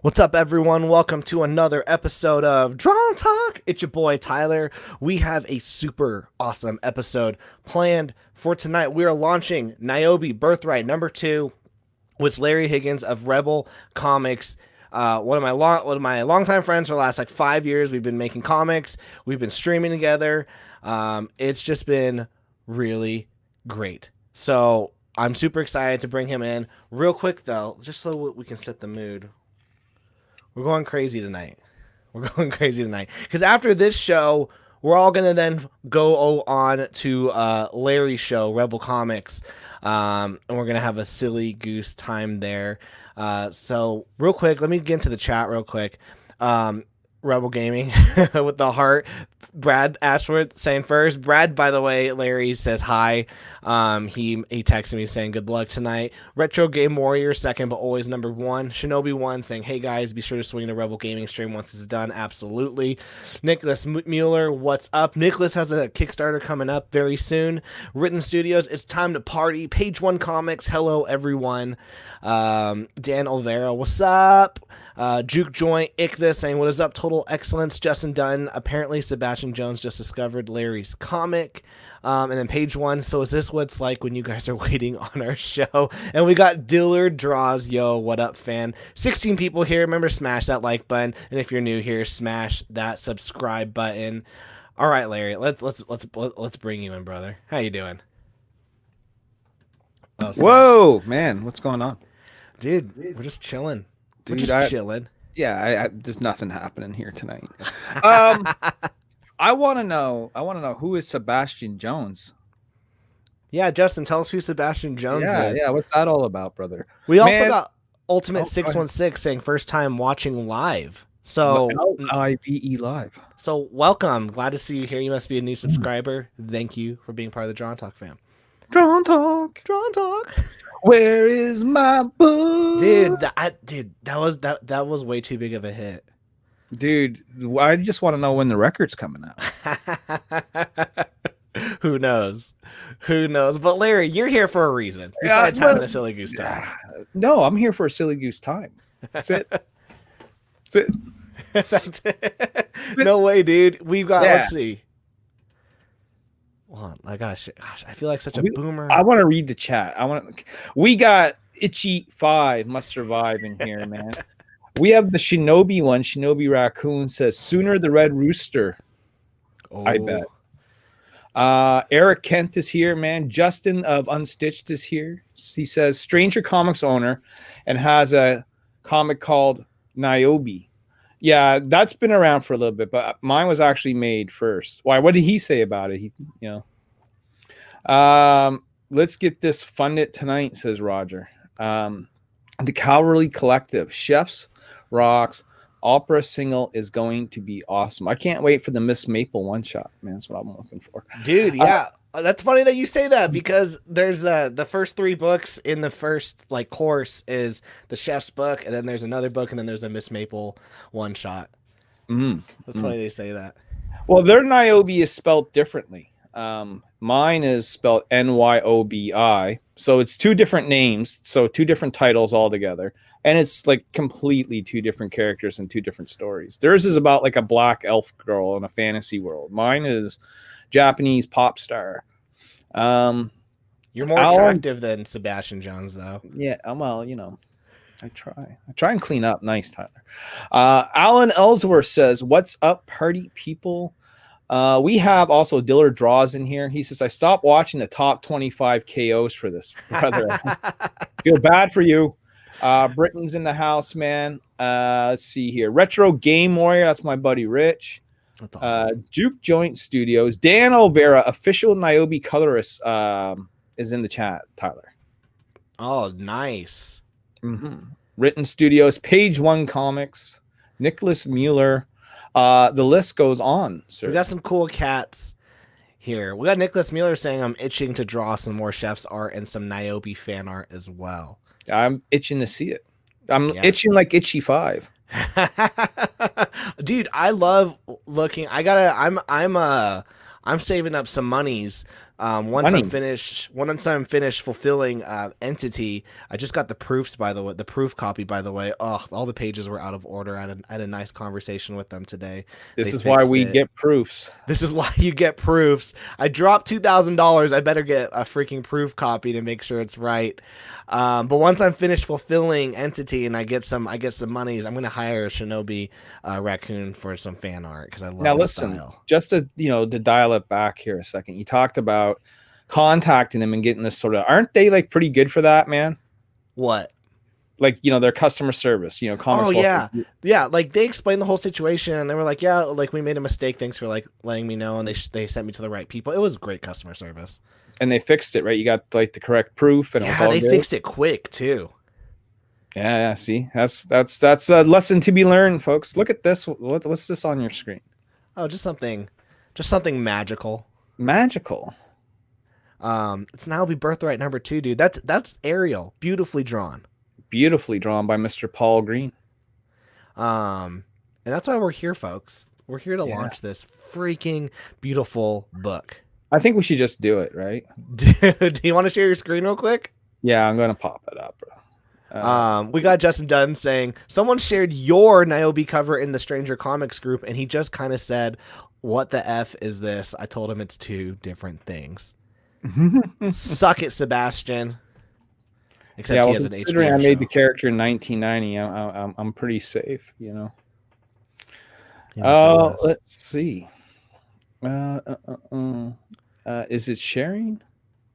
What's up, everyone? Welcome to another episode of Drawn Talk. It's your boy Tyler. We have a super awesome episode planned for tonight. We are launching Nyobi Birthright #2 with Larry Higgins of Rebel Comics. One of my longtime friends for the last 5 years. We've been making comics. We've been streaming together. It's just been really great. So I'm super excited to bring him in. Real quick though, just so we can set the mood. We're going crazy tonight. Because after this show, we're all going to then go on to Larry's show, Rebel Comics. And we're going to have a silly goose time there. So real quick, let me get into the chat real quick. Rebel Gaming with the heart. Brad Ashworth saying first. Brad, by the way, Larry says hi. He texted me saying good luck tonight. Retro Game Warrior second, but always number one. Shinobi 1 saying, hey guys, be sure to swing the Rebel Gaming stream once it's done. Absolutely. Nicholas Mueller, what's up? Nicholas has a Kickstarter coming up very soon. Written Studios, it's time to party. Page One Comics, hello everyone. Dan Olvera, what's up? Juke Joint, Ichthus saying, what is up? Total excellence. Justin Dunn, apparently Sebastian Jones just discovered Larry's comic. And then Page One, so is this what it's like when you guys are waiting on our show? And we got Dillard Draws, yo, what up, fan? 16 people here. Remember, smash that like button. And if you're new here, smash that subscribe button. All right, Larry, let's bring you in, brother. How you doing? Oh, whoa, man, what's going on? Dude, we're just chilling. Dude, we're just chilling. Yeah, there's nothing happening here tonight. I want to know who is Sebastian Jones? Yeah, Justin, tell us who Sebastian Jones is. Yeah, what's that all about, brother? We also got Ultimate 616 saying first time watching live. So Live. Live. So welcome. Glad to see you here. You must be a new subscriber. Thank you for being part of the Drawn Talk fam. Drawn Talk. Where is my book? Dude, that was way too big of a hit. Dude, I just want to know when the record's coming out. Who knows? But Larry, you're here for a reason. Besides having a silly goose time. No, I'm here for a silly goose time. That's it. That's it. No way, dude. We've got. Let's see. Hold on, gosh, I feel like such a boomer. I want to read the chat. We got Itchy 5 must survive in here, man. We have the Shinobi one. Shinobi Raccoon says sooner the Red Rooster. Oh. I bet. Eric Kent is here, man. Justin of Unstitched is here. He says Stranger Comics owner and has a comic called Nyobi. Yeah, that's been around for a little bit, but mine was actually made first. Why? What did he say about it? Let's get this funded tonight, says Roger. The Cavalry Collective, Chefs, Rocks, Opera single is going to be awesome. I can't wait for the Miss Maple one shot, man. That's what I'm looking for. Dude, yeah. That's funny that you say that because there's the first 3 books in the first course is the Chef's book, and then there's another book, and then there's a Miss Maple one shot. That's funny they say that. Well, their Nyobi is spelled differently. Mine is spelled Nyobi, so it's 2 different names, so 2 different titles altogether, and it's completely 2 different characters and 2 different stories. Theirs is about a black elf girl in a fantasy world. Mine is Japanese pop star. You're more attractive than Sebastian Jones, though. Yeah, well, I try and clean up. Nice, Tyler. Alan Ellsworth says, "What's up, party people?" We have also Dillard Draws in here. He says, "I stopped watching the top 25 KOs for this, brother. Feel bad for you." Britain's in the house, man. Let's see here. Retro Game Warrior. That's my buddy Rich. That's awesome. Juke Joint Studios. Dan Olvera, official Nyobi colorist, is in the chat, Tyler. Oh, nice. Written Studios, Page One Comics, Nicholas Mueller. The list goes on, sir. We got some cool cats here. We got Nicholas Mueller saying I'm itching to draw some more Chef's art and some Nyobi fan art as well. I'm itching to see it. I'm itching like Itchy 5. Dude, I love looking. I'm saving up some monies Once I'm finished fulfilling entity, I just got the proofs, by the way, the proof copy, by the way. Oh, all the pages were out of order. I had a nice conversation with them today. This is why we get proofs. This is why you get proofs. I dropped $2,000. I better get a freaking proof copy to make sure it's right. But once I'm finished fulfilling entity and I get some monies, I'm gonna hire a Shinobi raccoon for some fan art because I love Now his listen, style. just to dial it back here a second. You talked about contacting them and getting this sort of, aren't they like pretty good for that, man? What? Like, their customer service, Oh yeah. Like they explained the whole situation and they were like, yeah, like we made a mistake. Thanks for like letting me know. And they sent me to the right people. It was great customer service. And they fixed it, right? You got like the correct proof, and it was all they good. fixed it quick too. Yeah. See, that's a lesson to be learned, folks. Look at this. What's this on your screen? Oh, just something magical. Magical. It's Nyobi Birthright number 2, dude. That's Ariel, beautifully drawn. Beautifully drawn by Mr. Paul Green. And that's why we're here, folks. We're here to launch this freaking beautiful book. I think we should just do it, right? Dude, do you want to share your screen real quick? Yeah, I'm gonna pop it up, bro. We got Justin Dunn saying someone shared your Nyobi cover in the Stranger Comics group, and he just kind of said, "What the f is this?" I told him it's 2 different things. Suck it, Sebastian. Except he has an HBO I made the show. character in 1990. I'm pretty safe, Yeah, let's see. Is it sharing?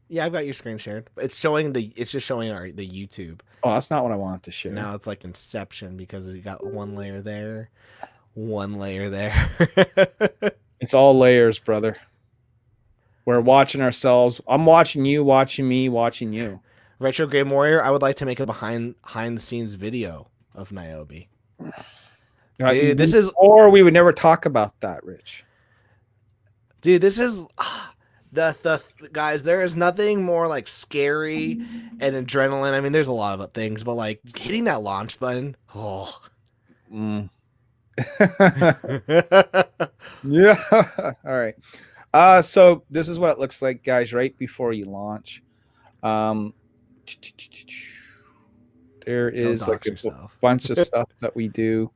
Yeah, I've got your screen shared. It's showing it's just showing the YouTube. Oh, that's not what I wanted to share. Now it's like Inception because you got one layer there, one layer there. It's all layers, brother. We're watching ourselves. I'm watching you, watching me, watching you. Retro Game Warrior, I would like to make a behind the scenes video of Nyobi. Dude, this is, or we would never talk about that, Rich. Dude, this is the guys. There is nothing more like scary and adrenaline. I mean, there's a lot of things, but like hitting that launch button. Oh, yeah. All right. So this is what it looks like, guys, right before you launch. There is like a bunch of stuff that we do,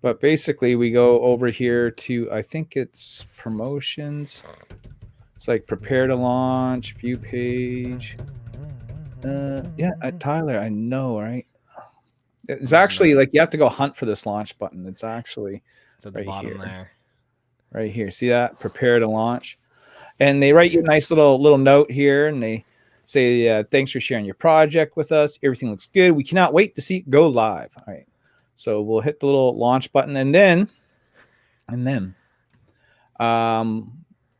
but basically we go over here to, I think it's promotions. It's like prepare to launch, view page. Yeah, Tyler, I know, right? It's actually like you have to go hunt for this launch button. It's actually at the bottom there. Right here. See that? Prepare to launch. And they write you a nice little note here, and they say, thanks for sharing your project with us. Everything looks good. We cannot wait to see it go live. All right. So we'll hit the little launch button, and then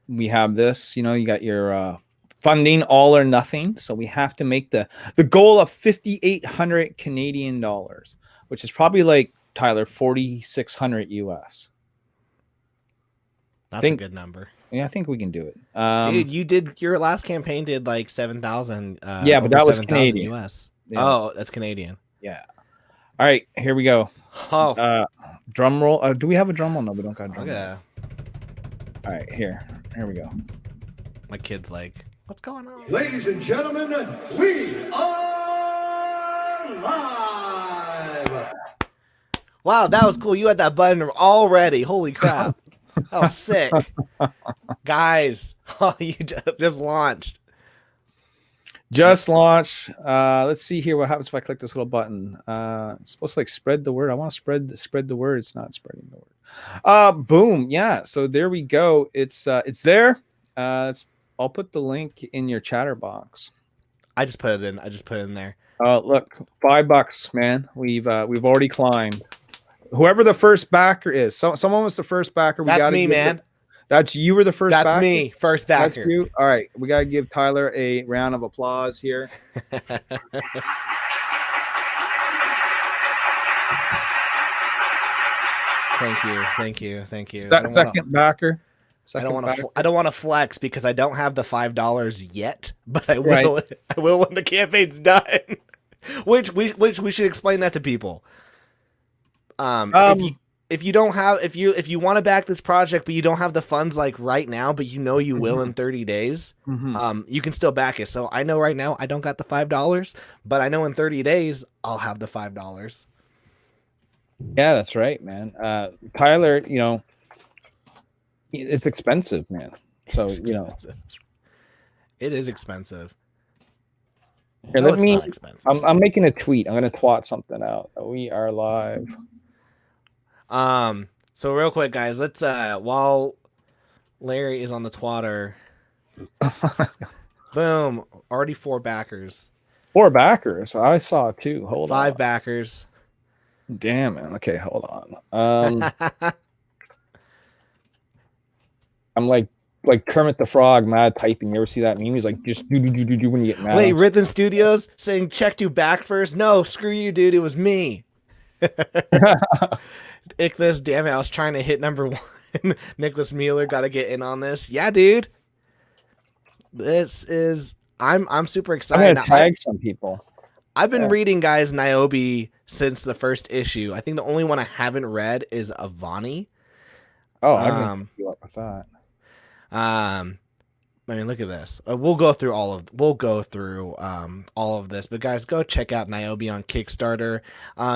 we have this, you got your funding all or nothing. So we have to make the goal of 5,800 Canadian dollars, which is probably like, Tyler, 4,600 US. That's a good number. Yeah, I think we can do it. Dude, your last campaign did like 7,000. Yeah, but that was Canadian. US. Yeah. Oh, that's Canadian. Yeah. All right, here we go. Oh, drum roll. Do we have a drum roll? No, we don't got a drum roll. Okay. All right, here we go. My kid's like, what's going on? Ladies and gentlemen, we are live. Wow, that was cool. You had that button already. Holy crap. That was sick. Guys, you just launched. Just launched. Let's see here what happens if I click this little button. It's supposed to like spread the word. I want to spread the word. It's not spreading the word. Boom. Yeah. So there we go. It's there. I'll put the link in your chatter box. I just put it in there. Look, $5, man. We've already climbed. Whoever the first backer is, someone was the first backer. That's me, man. That's you were the first. That's backer? me, first backer. That's you. All right, we gotta give Tyler a round of applause here. Thank you. Second backer. I don't want to flex because I don't have the $5 yet, but I will. Right. I will when the campaign's done. which we should explain that to people. if you don't have if you want to back this project but you don't have the funds like right now, but you know you will in 30 days, you can still back it. So I know right now I don't got the $5, but I know in 30 days I'll have the $5. Yeah, that's right, man. Tyler, you know, it's expensive, man. So you know, it is expensive. here, No, let it's me. not expensive. I'm making a tweet. I'm gonna twat something out. We are live. So real quick, guys, let's while Larry is on the twatter, boom, already 4 backers. 4 backers. I saw 2. Hold 5 on. backers. Damn, man. Okay, hold on. I'm like Kermit the Frog, mad typing. You ever see that meme? He's like, just do when you get mad. Wait, Rhythm Studios saying checked you back first? No, screw you, dude. It was me. Nicholas, damn it, I was trying to hit number 1. Nicholas Mueller, gotta get in on this. Yeah, dude. This is I'm super I'm excited. gonna tag some people. I've been reading, guys, Nyobi since the first issue. I think the only one I haven't read is Avani. Oh, I'm gonna you up with that. I mean, look at this. We'll go through all of this, but guys, go check out Nyobi on Kickstarter.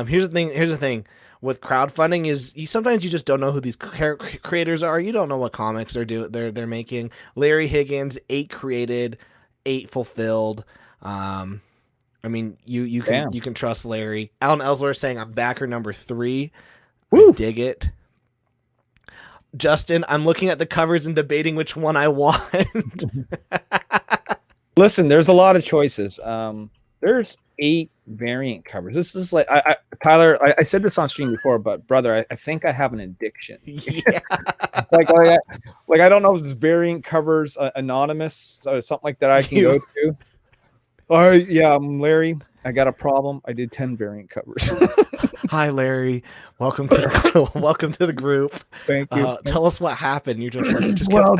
Here's the thing with crowdfunding is sometimes you just don't know who these creators are. You don't know what comics they're making. Larry Higgins, 8 created, 8 fulfilled. I mean, you can trust Larry. Alan Ellsworth saying I'm backer number 3. Woo! I dig it. Justin, I'm looking at the covers and debating which one I want. Listen, there's a lot of choices. There's 8 variant covers. This is like Tyler. I said this on stream before, but brother, I think I have an addiction. Yeah. like I don't know if it's variant covers anonymous or something like that I can go to. Yeah, I'm Larry. I got a problem. I did 10 variant covers. Hi, Larry. Welcome to the group. Thank you. Tell us what happened. You just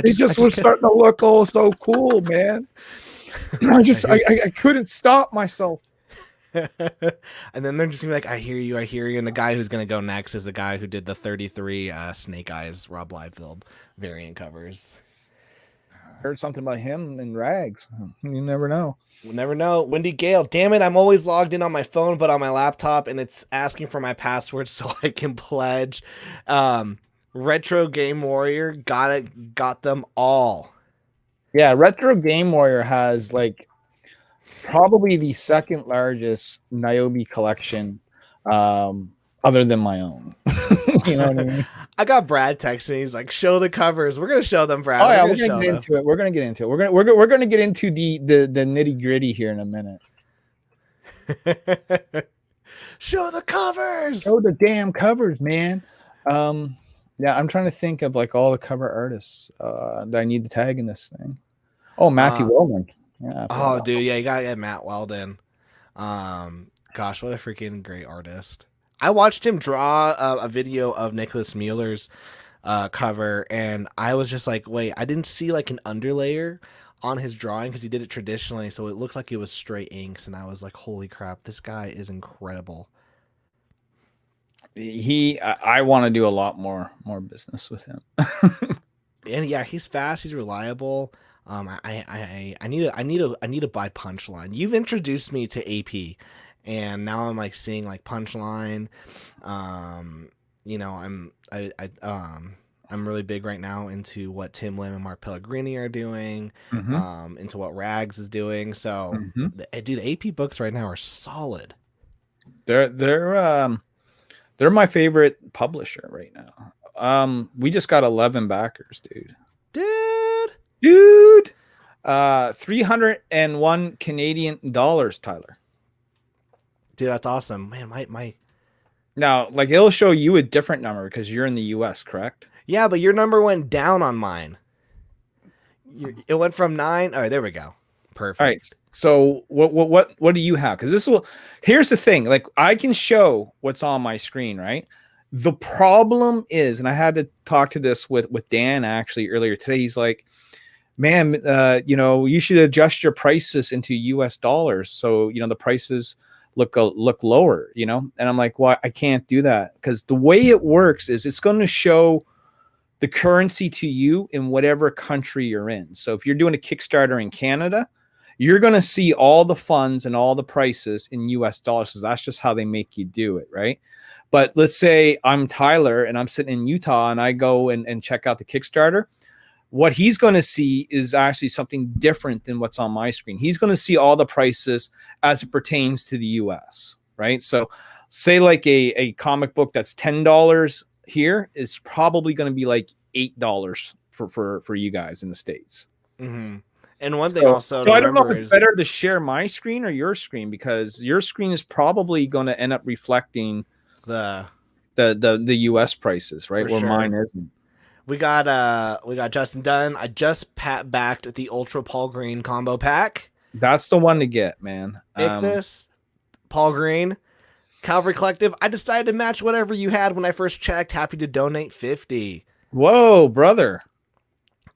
they just were starting to look all so cool, man. I couldn't stop myself. And then they're just gonna be like, I hear you. And the guy who's gonna go next is the guy who did the 33 Snake Eyes Rob Liefeld variant covers. Heard something about him in rags. You never know. We'll never know. Wendy Gale, damn it, I'm always logged in on my phone, but on my laptop, and it's asking for my password so I can pledge. Retro Game Warrior, got them all. Yeah, Retro Game Warrior has like probably the second largest Nyobi collection, other than my own. You know what I mean? I got Brad texting me. He's like, "Show the covers. We're gonna show them, Brad. Oh yeah, we're gonna get into it. We're gonna get into it. We're gonna get into the nitty gritty here in a minute. Show the covers. Show the damn covers, man. Yeah, I'm trying to think of like all the cover artists that I need to tag in this thing. Oh, Matthew Wellman. Yeah. Oh, dude, yeah, you gotta get Matt Weldon. Gosh, what a freaking great artist. I watched him draw a video of Nicholas Mueller's cover, and I was just like, wait, I didn't see like an underlayer on his drawing because he did it traditionally, so it looked like it was straight inks, and I was like, holy crap, this guy is incredible. I want to do a lot more business with him. And yeah, he's fast, he's reliable. I need to buy Punchline. You've introduced me to AP. And now I'm like seeing like Punchline. You know, I'm really big right now into what Tim Lim and Mark Pellegrini are doing, into what Rags is doing. So, dude, the AP books right now are solid. They're my favorite publisher right now. We just got 11 backers, dude. 301 Canadian dollars, Tyler. Dude, that's awesome, man. My now, like it'll show you a different number because you're in the U.S., correct? Yeah, but your number went down on mine. It went from 9. All right, there we go. Perfect. All right. So what do you have? Because here's the thing. Like I can show what's on my screen, right? The problem is, and I had to talk to this with Dan actually earlier today. He's like, man, you know, you should adjust your prices into US dollars. So, you know, the prices look lower, you know? And I'm like, well, I can't do that, because the way it works is it's going to show the currency to you in whatever country you're in. So if you're doing a Kickstarter in Canada, you're going to see all the funds and all the prices in US dollars, because that's just how they make you do it, right? But let's say I'm Tyler and I'm sitting in Utah and I go and check out the Kickstarter. What he's going to see is actually something different than what's on my screen. He's going to see all the prices as it pertains to the US, right? So say like a comic book that's $10 here is probably going to be like $8 for you guys in the States. Mm-hmm. And one thing also, so I don't know if it's better to share my screen or your screen, because your screen is probably going to end up reflecting the US prices, right? Where mine isn't. We got Justin Dunn. I just backed the Ultra Paul Green combo pack. That's the one to get, man. Ignis, Paul Green, Calvary Collective. I decided to match whatever you had when I first checked. Happy to donate 50. Whoa, brother.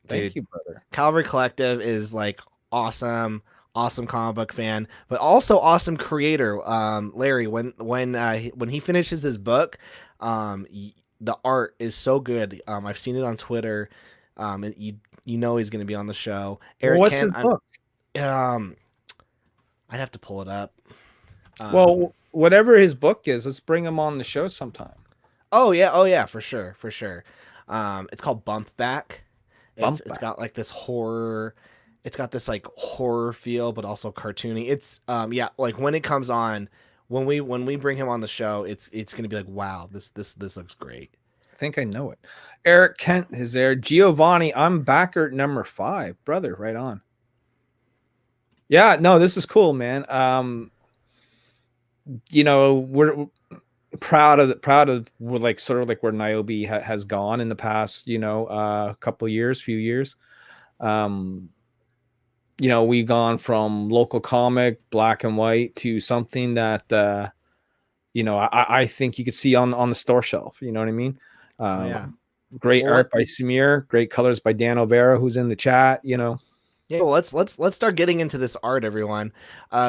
Thank Dude, you, brother. Calvary Collective is like awesome comic book fan, but also awesome creator. Larry, when he finishes his book, the art is so good. I've seen it on Twitter. And you know he's going to be on the show. Eric, what's his book? I'd have to pull it up. Well, whatever his book is, let's bring him on the show sometime. Oh yeah, for sure. It's called Bump Back. It's got like this horror. It's got this like horror feel, but also cartoony. It's like when it comes on, when we bring him on the show, it's gonna be like, wow, this looks great. I think I know it. Eric Kent is there. Giovanni, I'm backer number 5, brother. Right on. Yeah, no, this is cool, man. We're proud of like sort of like where Nyobi has gone in the past, few years. We've gone from local comic, black and white, to something that I think you could see on the store shelf. You know what I mean? Great art by Samir, great colors by Dan O'Vera, who's in the chat. Yeah, well, let's start getting into this art, everyone,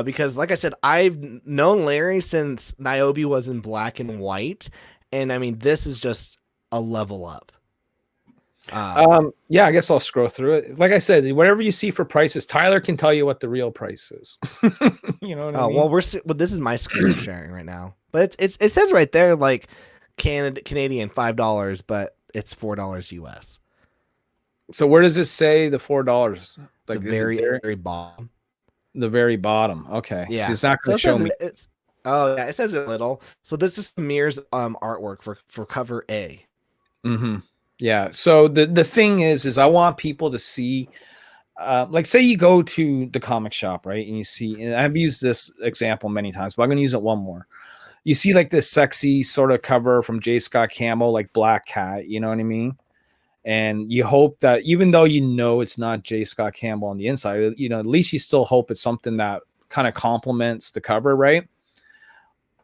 because like I said, I've known Larry since Nyobi was in black and white, and I mean this is just a level up. Yeah, I guess I'll scroll through it. Like I said, whatever you see for prices, Tyler can tell you what the real price is. You know what I mean? Well, this is my screen sharing right now, but it says right there like Canadian $5, but it's $4 US. So where does it say the $4? Like the very bottom. The very bottom. Okay. Yeah. So it's not going to show me. It says it a little. So this is Samir's artwork for cover A. Mm-hmm. Yeah. So the thing is I want people to see, like say you go to the comic shop, right? And you see, and I've used this example many times, but I'm going to use it one more. You see like this sexy sort of cover from J. Scott Campbell, like Black Cat, you know what I mean? And you hope that even though it's not J. Scott Campbell on the inside, at least you still hope it's something that kind of complements the cover, right?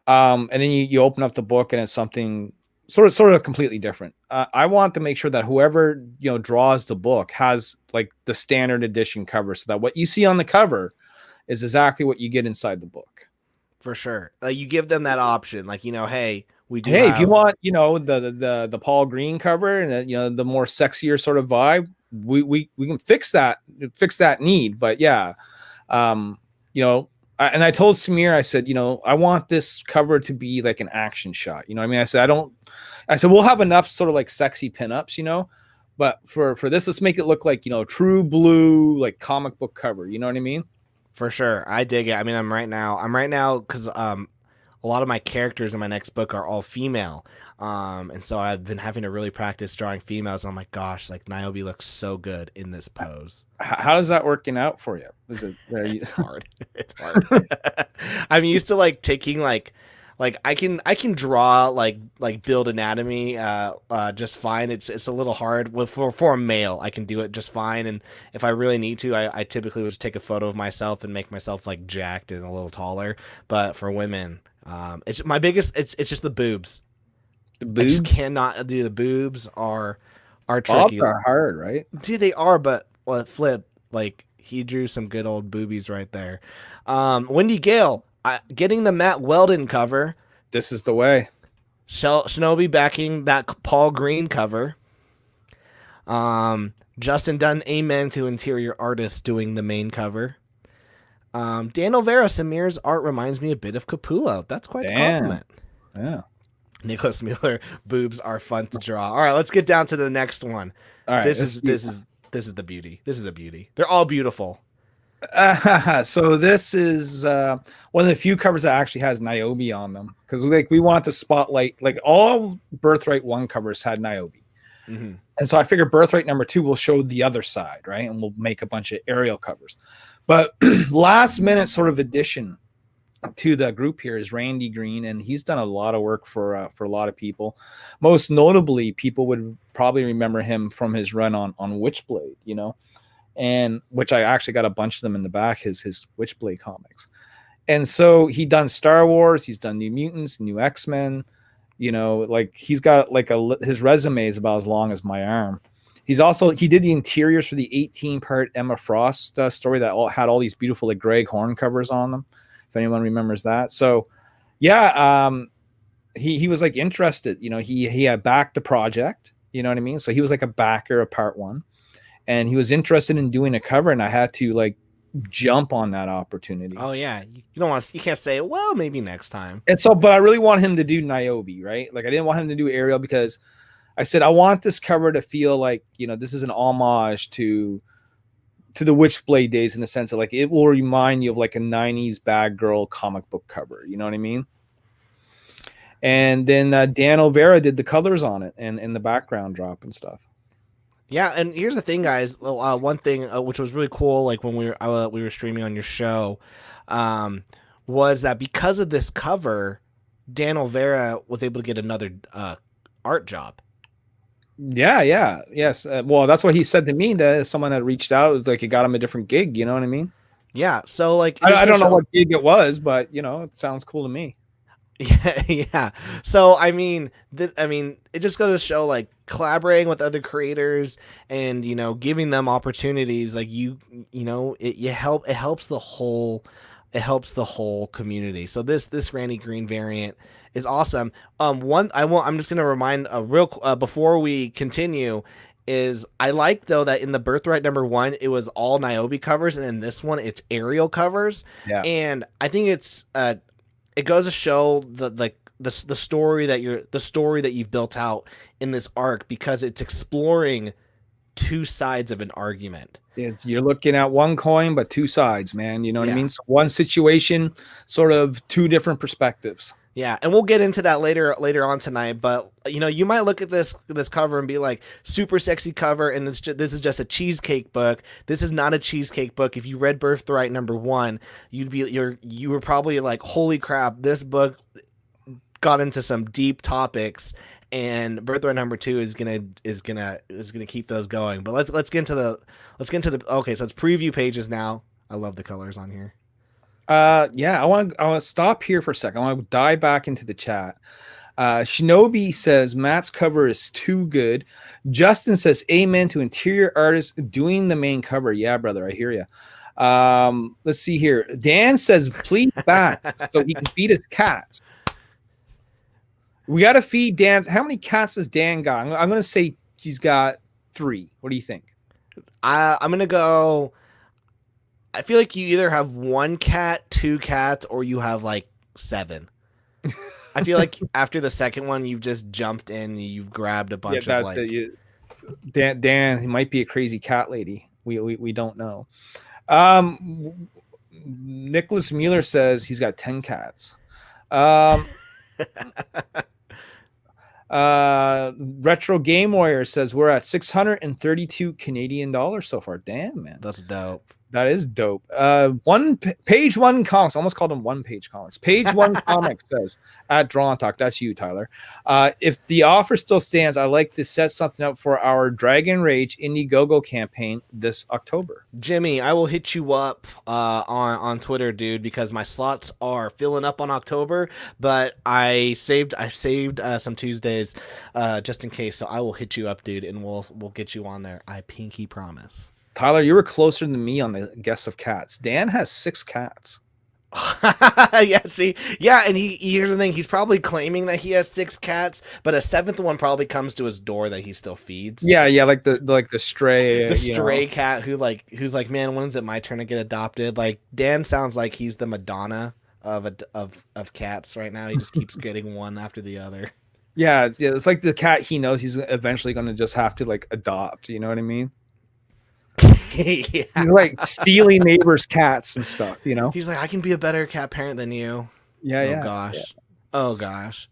And then you open up the book and it's something sort of completely different. I want to make sure that whoever draws the book has like the standard edition cover, so that what you see on the cover is exactly what you get inside the book. For sure, you give them that option, like hey. If you want, the Paul Green cover and the more sexier sort of vibe, we can fix that need. But yeah, and I told Samir, I said, I want this cover to be like an action shot. You know what I mean? I said we'll have enough sort of like sexy pinups, but for this, let's make it look like, true blue, like comic book cover. You know what I mean? For sure. I dig it. I mean, I'm right now because a lot of my characters in my next book are all female. And so I've been having to really practice drawing females. Oh my gosh, like Nyobi looks so good in this pose. How does that working out for you? It's hard. It's hard. I'm used to like taking like I can draw like build anatomy just fine. It's a little hard for a male. I can do it just fine, and if I really need to, I typically would just take a photo of myself and make myself like jacked and a little taller. But for women, it's my biggest. It's just the boobs. The boobs, I just cannot do. The boobs are tricky. Bobs are hard, right? Dude, they are. But flip, like he drew some good old boobies right there. Wendy Gale, Getting the Matt Weldon cover. This is the way. Shinobi backing that Paul Green cover. Justin Dunn, amen to interior artist doing the main cover. Dan Olvera, Samir's art reminds me a bit of Capullo. That's quite the compliment. Yeah. Nicholas Mueller, boobs are fun to draw. All right, let's get down to the next one. All right. This is the beauty. This is a beauty. They're all beautiful. So this is one of the few covers that actually has Nyobi on them, because like we want to spotlight, like all Birthright 1 covers had Nyobi. Mm-hmm. And so I figured Birthright number 2 will show the other side, right? And we'll make a bunch of aerial covers. But last minute sort of addition to the group here is Randy Green, and he's done a lot of work for a lot of people. Most notably, people would probably remember him from his run on Witchblade, you know, and which I actually got a bunch of them in the back, his Witchblade comics. And so he done Star Wars, he's done New Mutants, New X-Men, you know, like he's got like his resume is about as long as my arm. He did the interiors for the 18-part Emma Frost story that had all these beautiful like Greg Horn covers on them, if anyone remembers that. So yeah, he was like interested, you know, he had backed the project, you know what I mean? So he was like a backer of part 1, and he was interested in doing a cover, and I had to like jump on that opportunity. Oh yeah, you can't say, well, maybe next time. And so, but I really want him to do Nyobi, right? Like I didn't want him to do Ariel, because I said I want this cover to feel like, you know, this is an homage to the Witchblade days, in the sense of like it will remind you of like a 90s bad girl comic book cover, you know what I mean? And then Dan Olvera did the colors on it and the background drop and stuff. Yeah, and here's the thing, guys. One thing which was really cool, like when we were streaming on your show, was that because of this cover, Dan Olvera was able to get another art job. Yes. Well, that's what he said to me, that someone had reached out, like it got him a different gig, you know what I mean? Yeah, so like I don't know what gig it was, but you know, it sounds cool to me. Yeah. So I mean, it just goes to show, like, collaborating with other creators and, you know, giving them opportunities, like you know, it helps the whole community. So this Randy Green variant is awesome. I'm just gonna remind before we continue, is I like though that in the Birthright number 1 it was all Nyobi covers, and in this one it's aerial covers. Yeah. And I think it goes to show the story that you've built out in this arc, because it's exploring two sides of an argument. You're looking at one coin, but two sides, man. You know what I mean? So one situation, sort of two different perspectives. Yeah, and we'll get into that later on tonight. But you know, you might look at this cover and be like, super sexy cover, and this is just a cheesecake book. This is not a cheesecake book. If you read Birthright number 1, you were probably like, holy crap, this book got into some deep topics, and Birthright number 2 is gonna keep those going. But let's get into the okay. So it's preview pages now. I love the colors on here. I want to stop here for a second. I want to dive back into the chat. Shinobi says Matt's cover is too good. Justin says amen to interior artists doing the main cover. Yeah, brother, I hear you. Let's see here. Dan says please back so he can feed his cats. We got to feed Dan. How many cats does Dan got? I'm going to say he's got 3. What do you think? I'm going to go. I feel like you either have 1 cat, 2 cats, or you have like 7. I feel like after the second one, you've just jumped in, you've grabbed a bunch of like. Dan, he might be a crazy cat lady. We don't know. Nicholas Mueller says he's got 10 cats. Retro Game Warrior says we're at 632 Canadian dollars so far. Damn, man, that's dope. That is dope. Page one comics, almost called them one page comics. Page one comics says at Drawn Talk. That's you, Tyler. If the offer still stands, I'd like to set something up for our Dragon Rage Indiegogo campaign this October. Jimmy, I will hit you up on Twitter, dude, because my slots are filling up on October, but I've saved some Tuesdays just in case. So I will hit you up, dude, and we'll get you on there. I pinky promise. Tyler, you were closer than me on the guess of cats. Dan has 6 cats. Yeah, see, yeah, and here's the thing: he's probably claiming that he has 6 cats, but a 7th one probably comes to his door that he still feeds. Yeah, like the stray, The stray cat who's like, man, when's it my turn to get adopted? Like Dan sounds like he's the Madonna of cats right now. He just keeps getting one after the other. Yeah, it's like the cat he knows he's eventually going to just have to like adopt. You know what I mean? Yeah. He's like stealing neighbors' cats and stuff. You know? He's like, I can be a better cat parent than you. Yeah. Gosh. Oh gosh.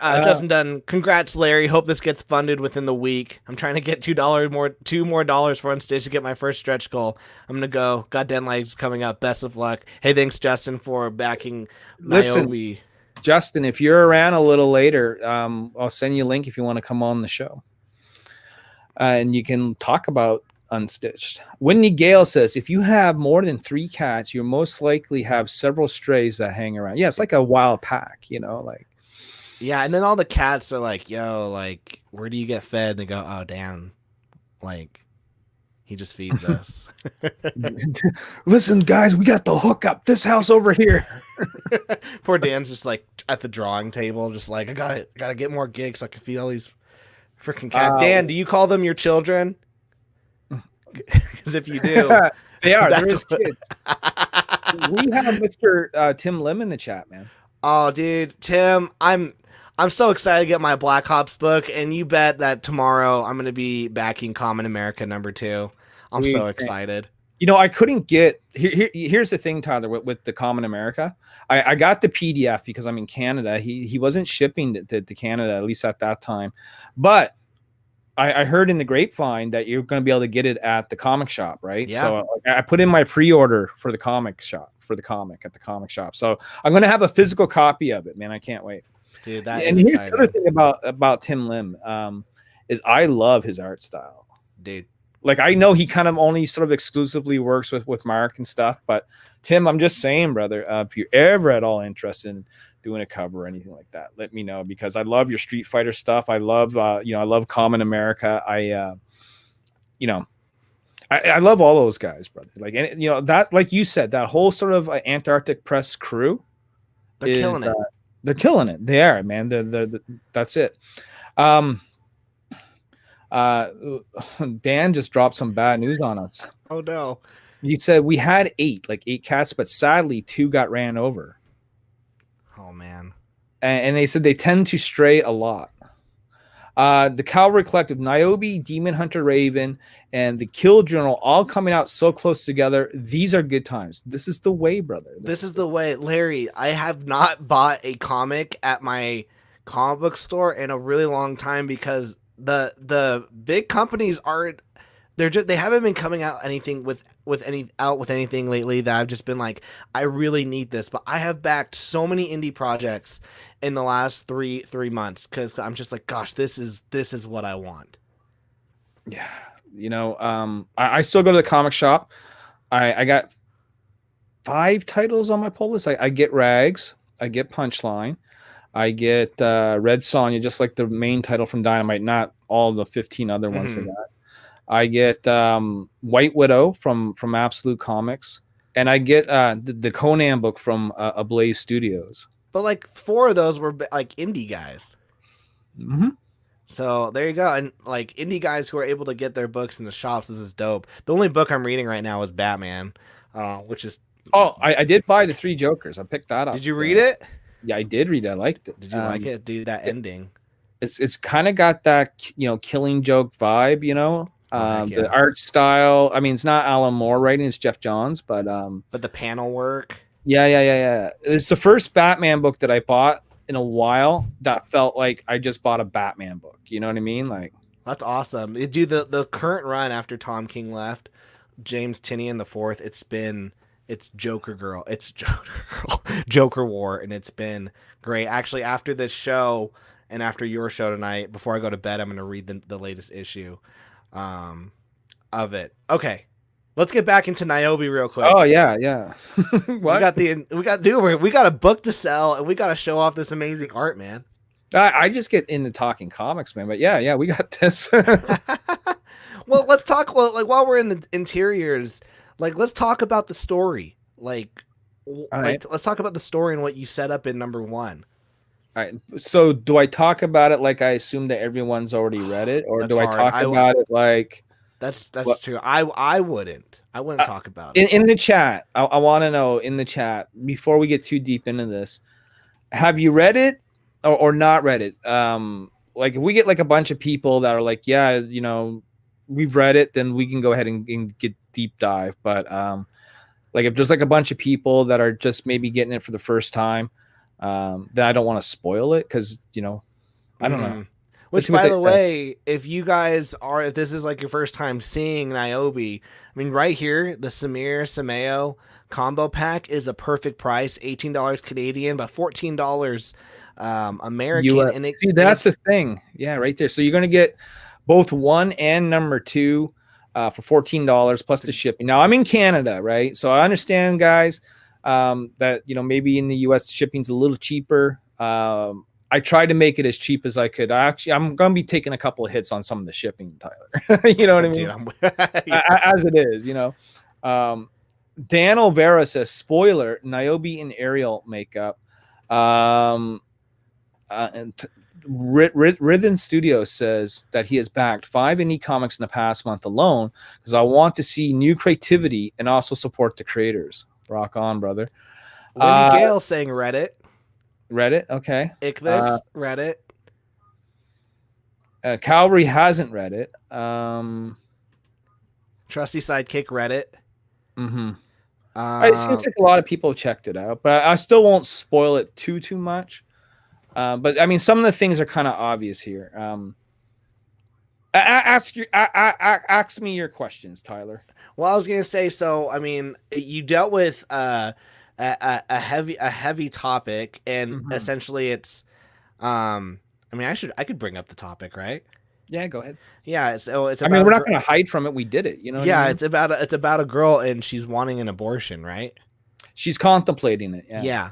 Justin Dunn, congrats, Larry. Hope this gets funded within the week. I'm trying to get $2 more dollars for Unstage to get my first stretch goal. I'm gonna go. Goddamn legs coming up. Best of luck. Hey, thanks, Justin, for backing Nyobi. Justin, if you're around a little later, I'll send you a link if you want to come on the show, and you can talk about Unstitched. Whitney Gale says, if you have more than 3 cats, you most likely have several strays that hang around. Yeah, it's like a wild pack, you know, like. Yeah, and then all the cats are like, yo, like, where do you get fed? And they go, oh, damn, like, he just feeds us. Listen, guys, we got the hookup. This house over here. Poor Dan's just like at the drawing table, just like, I gotta get more gigs so I can feed all these freaking cats. Dan, do you call them your children? Because if you do, they are. They're his kids. We have Mr. Tim Lim in the chat, man. Oh, dude, Tim, I'm so excited to get my Black Ops book, and you bet that tomorrow I'm going to be backing Common America #2. I'm so excited. You know, I couldn't get here's the thing, Tyler, with the Common America. I got the PDF because I'm in Canada. He wasn't shipping to Canada, at least at that time. But I heard in the grapevine that you're going to be able to get it at the comic shop, right? Yeah. So I put in my pre-order for the comic shop, at the comic shop. So I'm going to have a physical copy of it, man. I can't wait. Dude, that and is here's exciting. the other thing about Tim Lim is I love his art style. Dude. Like, I know he kind of only sort of exclusively works with Mark and stuff, but Tim, I'm just saying, brother, if you're ever at all interested in doing a cover or anything like that, let me know, because I love your Street Fighter stuff. I love, I love Common America. I love all those guys, brother. Like, and that, like you said, that whole sort of Antarctic Press crew, They're killing it. They're killing it. They are, man. That's it. Dan just dropped some bad news on us. Oh no. He said we had 8 cats, but sadly 2 got ran over. Oh man. And they said they tend to stray a lot. The Cavalry Collective, Nyobi, Demon Hunter Raven, and the Kill Journal all coming out so close together. These are good times. This is the way, brother. This is the way. Larry, I have not bought a comic at my comic book store in a really long time because the big companies aren't, they haven't been coming out anything with anything lately that I've just been like, I really need this. But I have backed so many indie projects in the last three months because I'm just like, gosh, this is what I want. Yeah, I still go to the comic shop. I got 5 titles on my pull list. I get Rags, I get Punchline, I get Red Sonja, just like the main title from Dynamite, not all the 15 other ones they got. I get White Widow from Absolute Comics, and I get the Conan book from Ablaze Studios. But like 4 of those were like indie guys. Mm-hmm. So there you go. And like indie guys who are able to get their books in the shops, this is dope. The only book I'm reading right now is Batman, which is... Oh, I did buy the 3 Jokers. I picked that up. Did you read it? Yeah, I did read it. I liked it. Did you like it? Dude, that ending. It's kind of got that, Killing Joke vibe, Yeah. The art style. I mean, it's not Alan Moore writing, it's Jeff Johns, but the panel work. Yeah. It's the first Batman book that I bought in a while that felt like I just bought a Batman book. You know what I mean? Like, that's awesome. Dude, the current run after Tom King left, James Tynion IV, it's Joker Girl. It's Joker War, and it's been great. Actually, after this show and after your show tonight, before I go to bed, I'm going to read the latest issue of it. Okay, let's get back into Nyobi real quick. Oh yeah. What? we got a book to sell, and we got to show off this amazing art, man. I just get into talking comics, man. But yeah, we got this. Well, let's talk. Well, like while we're in the interiors, like let's talk about the story. Like, All like right. let's talk about the story and what you set up in number 1. All right. So do I talk about it like I assume that everyone's already read it, or That's do I hard. talk about it like That's what true. I wouldn't talk about it. in the chat? I want to know in the chat before we get too deep into this. Have you read it or not read it? Like if we get like a bunch of people that are like, yeah, you know, we've read it, then we can go ahead and get deep dive. But like if there's like a bunch of people that are just maybe getting it for the first time, then I don't want to spoil it because, you know, I don't know. Let's Which, see what by they the say. way, if this is like your first time seeing Nyobi, I mean, right here, the Samir Sameo combo pack is a perfect price, $18 Canadian, but $14 American. And See, that's the thing. Yeah, right there. So you're going to get both 1 and number 2 for $14 plus the shipping. Now, I'm in Canada, right? So I understand, guys, that, you know, maybe in the US shipping's a little cheaper. I tried to make it as cheap as I could. I'm going to be taking a couple of hits on some of the shipping, Tyler. You know what I mean? Yeah. As it is, you know. Dan Olvera says, spoiler, Nyobi and Ariel makeup. Rhythm Studio says that he has backed 5 indie comics in the past month alone because I want to see new creativity and also support the creators. Rock on, brother. Wendy Gale saying Reddit. Reddit, okay. Ichthus, Reddit. Calvary hasn't read it. Trusty Sidekick, Reddit. Mm-hmm. It seems like a lot of people checked it out, but I still won't spoil it too much. But I mean, some of the things are kind of obvious here. Ask me your questions, Tyler. Well, I was gonna say, so I mean, you dealt with a heavy topic, and essentially, it's, I mean, I could bring up the topic, right? Yeah, go ahead. Yeah, it's I mean, we're not going to hide from it. We did it, you know. Yeah, what I mean? it's about a girl, and she's wanting an abortion, right? She's contemplating it. Yeah. Yeah.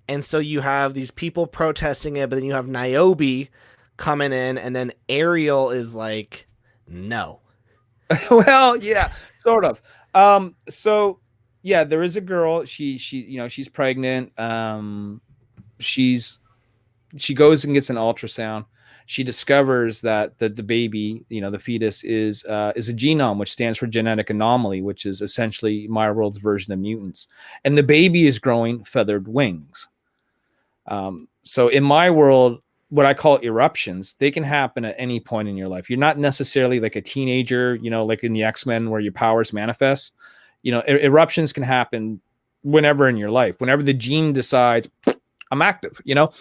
And so you have these people protesting it, but then you have Nyobi coming in, and then Ariel is like, no. Well, yeah, sort of. So yeah, there is a girl. She you know, she's pregnant. She goes and gets an ultrasound. She discovers that the baby, you know, the fetus is a genome, which stands for genetic anomaly, which is essentially my world's version of mutants. And the baby is growing feathered wings. So in my world, what I call eruptions, they can happen at any point in your life. You're not necessarily like a teenager, you know, like in the X-Men where your powers manifest. You know, eruptions can happen whenever in your life, whenever the gene decides I'm active, you know.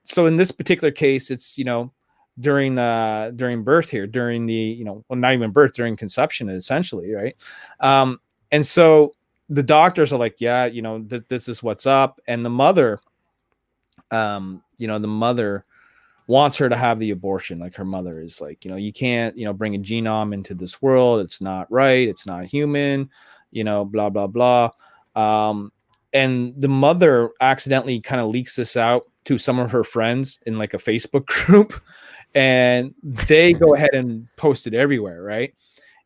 So in this particular case, it's, you know, during birth here, during the, you know, well, not even birth, during conception, essentially, right? And so the doctors are like, yeah, you know, this is what's up, and the mother, you know, the mother wants her to have the abortion. Like her mother is like, you know, you can't, you know, bring a genome into this world. It's not right. It's not human. You know, blah blah blah. And the mother accidentally kind of leaks this out to some of her friends in like a Facebook group, and they go ahead and post it everywhere, right?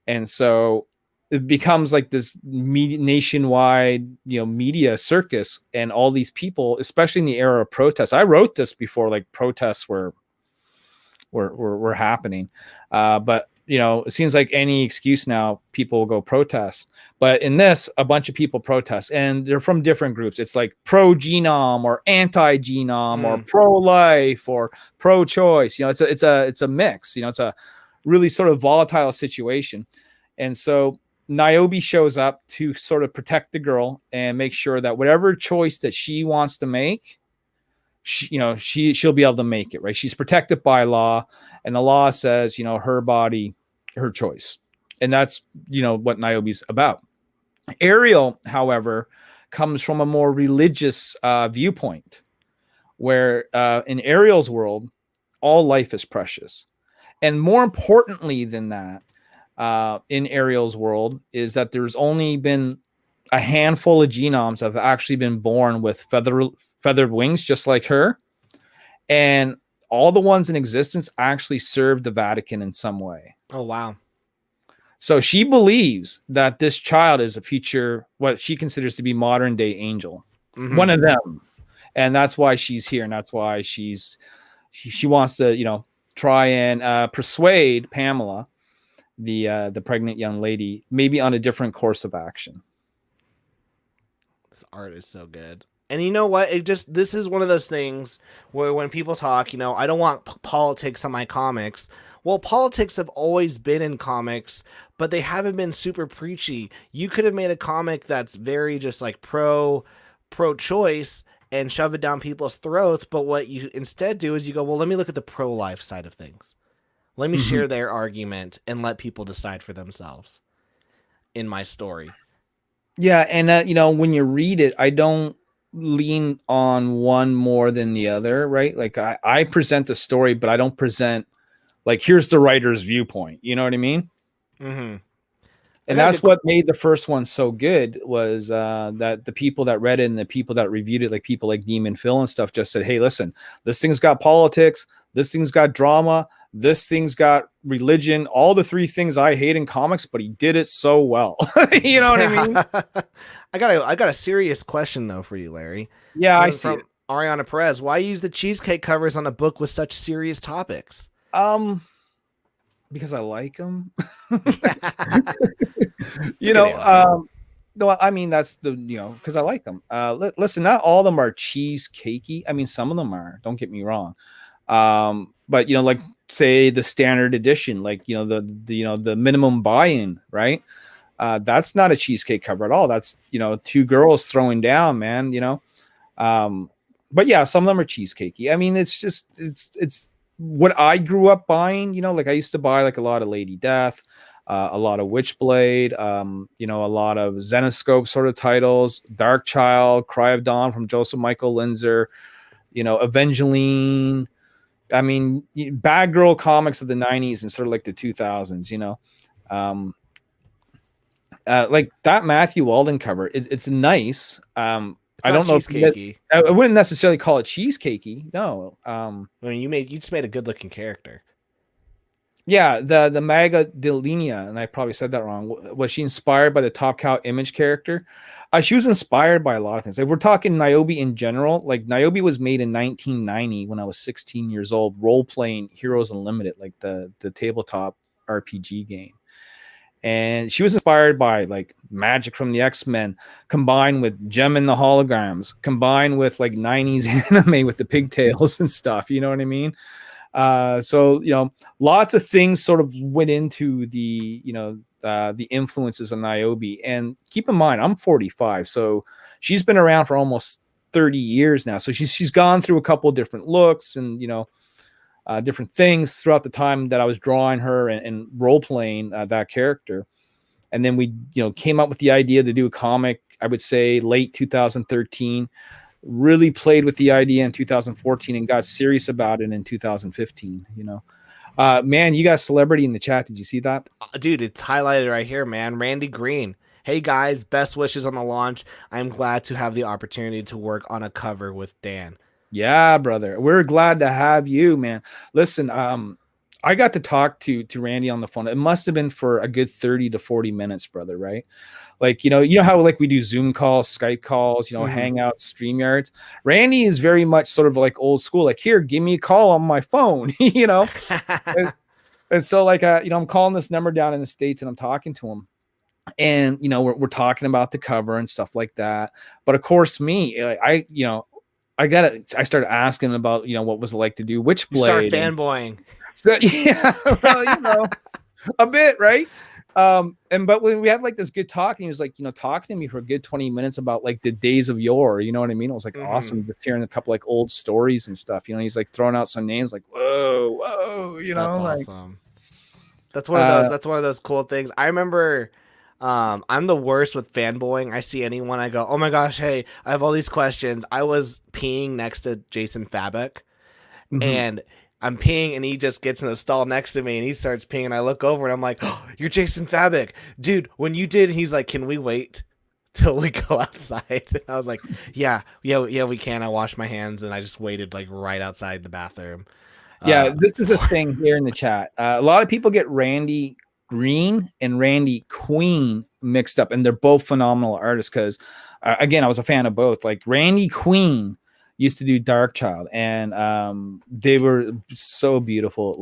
And so it becomes like this nationwide, you know, media circus, and all these people, especially in the era of protests. I wrote this before like protests were happening, but you know, it seems like any excuse now, people will go protest. But in this, a bunch of people protest, and they're from different groups. It's like pro-genome or anti-genome or pro-life or pro-choice. You know, it's a mix. You know, it's a really sort of volatile situation. And so Nyobi shows up to sort of protect the girl and make sure that whatever choice that she wants to make, she'll be able to make it, right? She's protected by law, and the law says, you know, her body, her choice. And that's, you know, what Nyobi's about. Ariel, however, comes from a more religious viewpoint, where in Ariel's world, all life is precious. And more importantly than that, in Ariel's world, is that there's only been a handful of genomes that have actually been born with feathered wings, just like her. And all the ones in existence actually served the Vatican in some way. Oh, wow. So she believes that this child is a future, what she considers to be modern day angel, one of them, and that's why she's here, and that's why she wants to, try and persuade Pamela, the pregnant young lady, maybe on a different course of action. This art is so good. And you know what? This is one of those things where when people talk, I don't want politics on my comics. Well, politics have always been in comics, but they haven't been super preachy. You could have made a comic that's very just like pro-choice and shove it down people's throats. But what you instead do is you go, well, let me look at the pro-life side of things. Let me share their argument and let people decide for themselves in my story. Yeah, and when you read it, I don't lean on one more than the other, right? Like I present a story, but I don't present like, here's the writer's viewpoint. You know what I mean? Mm-hmm. And that's what made the first one so good, was that the people that read it and the people that reviewed it, like people like Demon Phil and stuff, just said, hey, listen, this thing's got politics, this thing's got drama, this thing's got religion, all the three things I hate in comics, but he did it so well. You know what I mean? I got a serious question though for you, Larry. Yeah, I see it. Ariana Perez, why use the cheesecake covers on a book with such serious topics? Because I like them. No, I mean, that's because I like them. Listen, not all of them are cheesecakey. I mean, some of them are, don't get me wrong. But like, say the standard edition, like, the minimum buy-in, right? That's not a cheesecake cover at all. That's, two girls throwing down, man, but yeah, some of them are cheesecakey. I mean, it's just, it's what I grew up buying, like I used to buy like a lot of Lady Death, a lot of Witchblade, a lot of Zenoscope sort of titles, Dark Child, Cry of Dawn from Joseph Michael Linzer, Evangeline. I mean, Bad Girl comics of the 90s and sort of like the 2000s, like that Matthew Walden cover. It's nice. I don't know if I wouldn't necessarily call it cheesecakey. No. I mean, you just made a good looking character. Yeah, the Maga Delinea, and I probably said that wrong. Was she inspired by the Top Cow Image character? She was inspired by a lot of things. Like, we're talking Nyobi in general. Like, Nyobi was made in 1990 when I was 16 years old, role playing Heroes Unlimited, like the tabletop RPG game. And she was inspired by like magic from the X-Men, combined with Gem and the Holograms, combined with like 90s anime with the pigtails and stuff. You know what I mean? So lots of things sort of went into the the influences of Nyobi. And keep in mind, I'm 45, so she's been around for almost 30 years now. So she's gone through a couple of different looks and different things throughout the time that I was drawing her and role playing that character. And then we came up with the idea to do a comic, I would say late 2013. Really played with the idea in 2014 and got serious about it in 2015. Man, you got a celebrity in the chat. Did you see that? Dude, it's highlighted right here, man. Randy Green. Hey guys, best wishes on the launch. I'm glad to have the opportunity to work on a cover with Dan. Yeah, brother. We're glad to have you, man. Listen, I got to talk to Randy on the phone. It must have been for a good 30 to 40 minutes, brother, right? Like, how like we do Zoom calls, Skype calls, Hangouts, StreamYards. Randy is very much sort of like old school. Like, here, give me a call on my phone, and so like, I'm calling this number down in the States and I'm talking to him. And, we're talking about the cover and stuff like that. But of course, me, I started asking about, what was it like to do Witchblade. You start fanboying. So, yeah, well, a bit, right? But when we had like this good talk, and he was like, talking to me for a good 20 minutes about like the days of yore, you know what I mean? It was like awesome, just hearing a couple like old stories and stuff. He's like throwing out some names like, whoa, That's awesome. That's one of those. That's one of those cool things. I remember. I'm the worst with fanboying. I see anyone, I go, oh my gosh, hey, I have all these questions. I was peeing next to Jason Fabek, and I'm peeing, and he just gets in the stall next to me, and he starts peeing, and I look over, and I'm like, oh, you're Jason Fabek. Dude, when you did, he's like, can we wait till we go outside? And I was like, yeah, we can. I washed my hands, and I just waited like right outside the bathroom. Yeah, this is a thing here in the chat. A lot of people get Randy Green and Randy Queen mixed up, and they're both phenomenal artists because, again, I was a fan of both. Like Randy Queen used to do Darkchild, and they were so beautiful.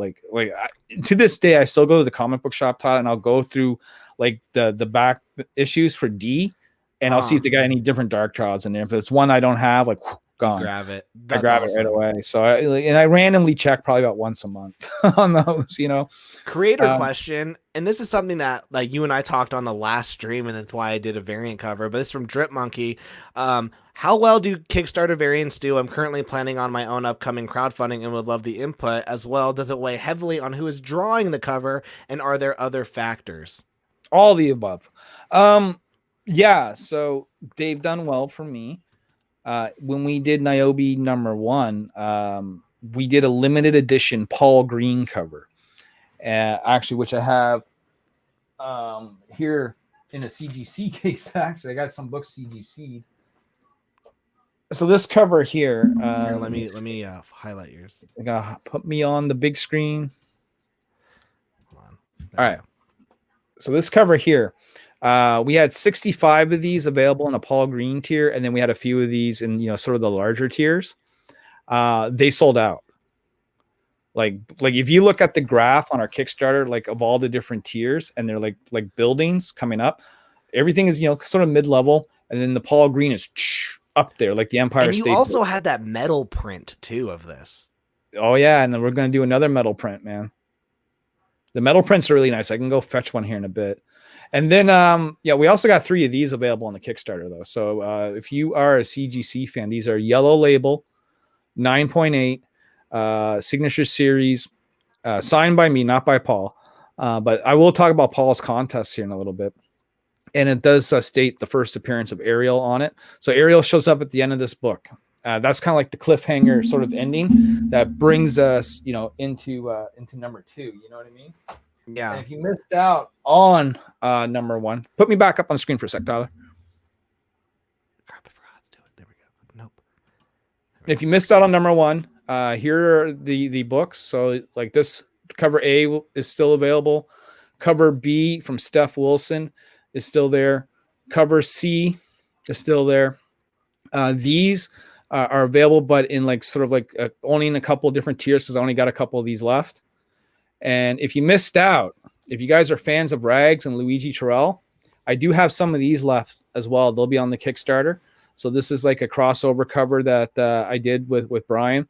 To this day, I still go to the comic book shop, Todd, and I'll go through like the back issues for D, and I'll see if they got any different Darkchilds in there. If it's one I don't have, like gone. Grab it. I grab it right away. So I randomly check probably about once a month on those, you know. Creator question, and this is something that like you and I talked on the last stream, and that's why I did a variant cover. But this is from Drip Monkey. How well do Kickstarter variants do? I'm currently planning on my own upcoming crowdfunding and would love the input as well. Does it weigh heavily on who is drawing the cover, and are there other factors? All the above. Yeah, so they've done well for me. When we did Nyobi #1, we did a limited edition Paul Green cover, actually, which I have here in a CGC case. Actually, I got some books CGC'd. So this cover here, here, let me highlight yours. I gotta put me on the big screen. Hold on. All right. So this cover here, we had 65 of these available in a Paul Green tier, and then we had a few of these in, you know, sort of the larger tiers. They sold out. Like if you look at the graph on our Kickstarter, like of all the different tiers, and they're like buildings coming up, everything is, you know, sort of mid-level, and then the Paul Green is up there, like the Empire State. And you also had that metal print too of this. Oh yeah, and then we're gonna do another metal print, man. The metal prints are really nice. I can go fetch one here in a bit. And then, yeah, we also got 3 of these available on the Kickstarter, though. So if you are a CGC fan, these are Yellow Label, 9.8, Signature Series, signed by me, not by Paul. But I will talk about Paul's contest here in a little bit. And it does state the first appearance of Ariel on it. So Ariel shows up at the end of this book. That's kind of like the cliffhanger sort of ending that brings us, you know, into #2. You know what I mean? Yeah. And if you missed out on #1, put me back up on the screen for a sec, Tyler. Crap, I forgot to do it. There we go. Nope. If you missed out on #1, here are the books. So like this cover A is still available. Cover B from Steph Wilson is still there. Cover C is still there. These are available, but in like sort of like only in a couple of different tiers, because I only got a couple of these left. And if you missed out, if you guys are fans of Rags and Luigi Terrell, I do have some of these left as well. They'll be on the Kickstarter. So this is like a crossover cover that I did with Brian.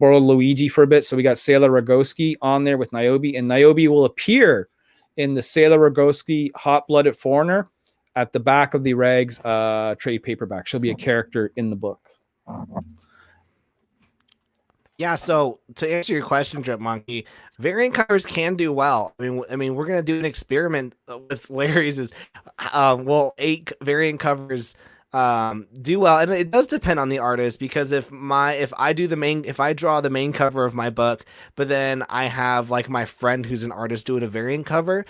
Borrowed Luigi for a bit. So we got Sailor Rogowski on there with Nyobi, and Nyobi will appear in the Sailor Rogowski Hot-Blooded Foreigner at the back of the Rags trade paperback. She'll be a character in the book. Yeah, so to answer your question, Drip Monkey, variant covers can do well. I mean, we're gonna do an experiment with Larry's. Is 8 variant covers do well, and it does depend on the artist, because if I draw the main cover of my book, but then I have like my friend who's an artist doing a variant cover,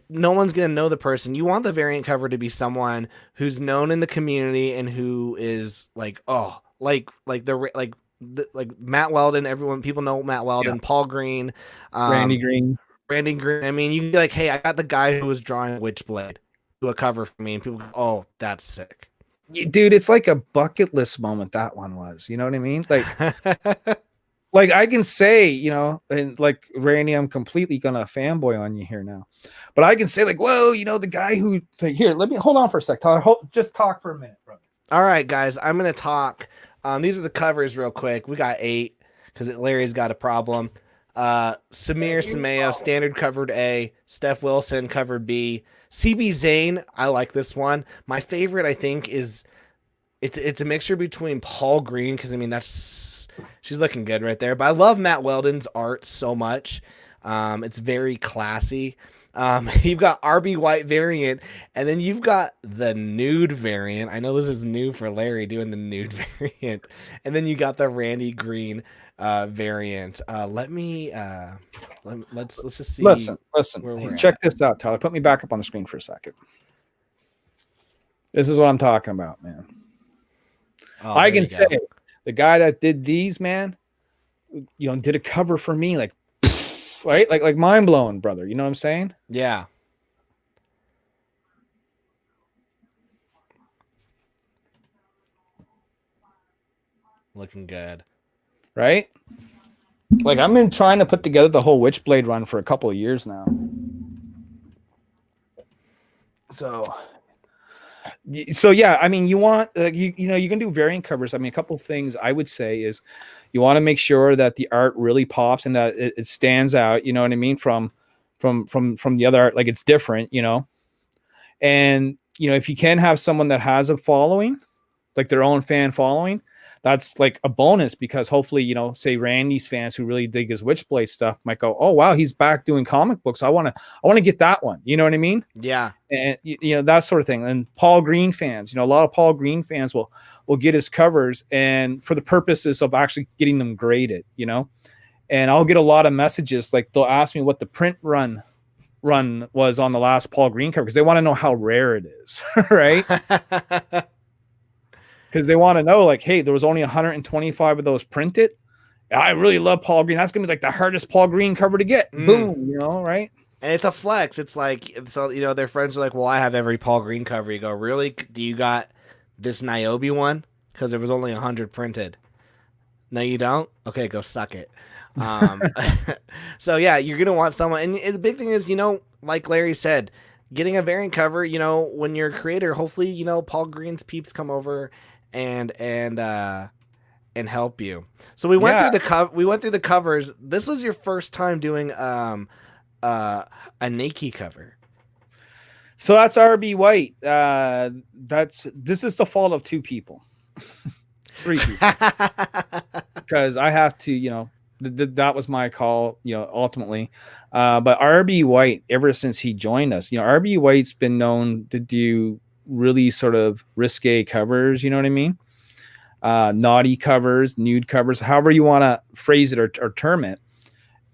no one's gonna know the person. You want the variant cover to be someone who's known in the community and who is like Matt Weldon. People know Matt Weldon, yeah. Paul Green, Randy Green. I mean, you can be like, hey, I got the guy who was drawing Witchblade, do a cover for me, and people go, oh, that's sick. Dude, it's like a bucket list moment, that one was. You know what I mean? Like, like I can say, you know, and like Randy, I'm completely gonna fanboy on you here now. But I can say, like, whoa, you know, the guy who here, let me hold on for a sec, Tyler. Just talk for a minute, brother. All right, guys, I'm gonna talk. These are the covers real quick. We got 8 because Larry's got a problem. Samir Sameo, standard covered A. Steph Wilson, covered B. CB Zane, I like this one. My favorite, I think, is it's a mixture between Paul Green, because I mean she's looking good right there. But I love Matt Weldon's art so much. It's very classy. You've got RB White variant, and then you've got the nude variant. I know this is new for Larry doing the nude variant, and then you got the Randy Green variant. Let's just see. Listen. Check this out, Tyler. Put me back up on the screen for a second. This is what I'm talking about, man. Oh, I can say the guy that did these, man, you know, did a cover for me, like right? Like mind blowing, brother. You know what I'm saying? Yeah. Looking good. Right? Like I've been trying to put together the whole Witchblade run for a couple of years now. So yeah, I mean, you want you know, you can do variant covers. I mean, a couple of things I would say is you want to make sure that the art really pops and that it stands out. You know what I mean? From the other art, like it's different. You know, and you know, if you can have someone that has a following, like their own fan following, that's like a bonus because hopefully, you know, say Randy's fans who really dig his Witchblade stuff might go, oh wow, he's back doing comic books. I want to get that one. You know what I mean? Yeah. And you know, that sort of thing. And Paul Green fans, you know, a lot of Paul Green fans will get his covers and for the purposes of actually getting them graded, you know. And I'll get a lot of messages like they'll ask me what the print run was on the last Paul Green cover because they want to know how rare it is, right? Because they want to know, like, hey, there was only 125 of those printed. I really love Paul Green. That's gonna be like the hardest Paul Green cover to get. Boom, you know, right? And it's a flex. It's like, so, you know, their friends are like, well, I have every Paul Green cover. You go, really? Do you got this Nyobi one? Because there was only 100 printed. No, you don't? Okay, go suck it. So, yeah, you're going to want someone. And the big thing is, you know, like Larry said, getting a variant cover, you know, when you're a creator, hopefully, you know, Paul Green's peeps come over and help you. So we went through the covers. This was your first time doing a Nike cover. So that's RB White. This is the fault of two people. 3 people. Because I have to, you know, that was my call, you know, ultimately. But RB White, ever since he joined us, you know, RB White's been known to do really sort of risque covers, you know what I mean? Naughty covers, nude covers, however you want to phrase it or term it.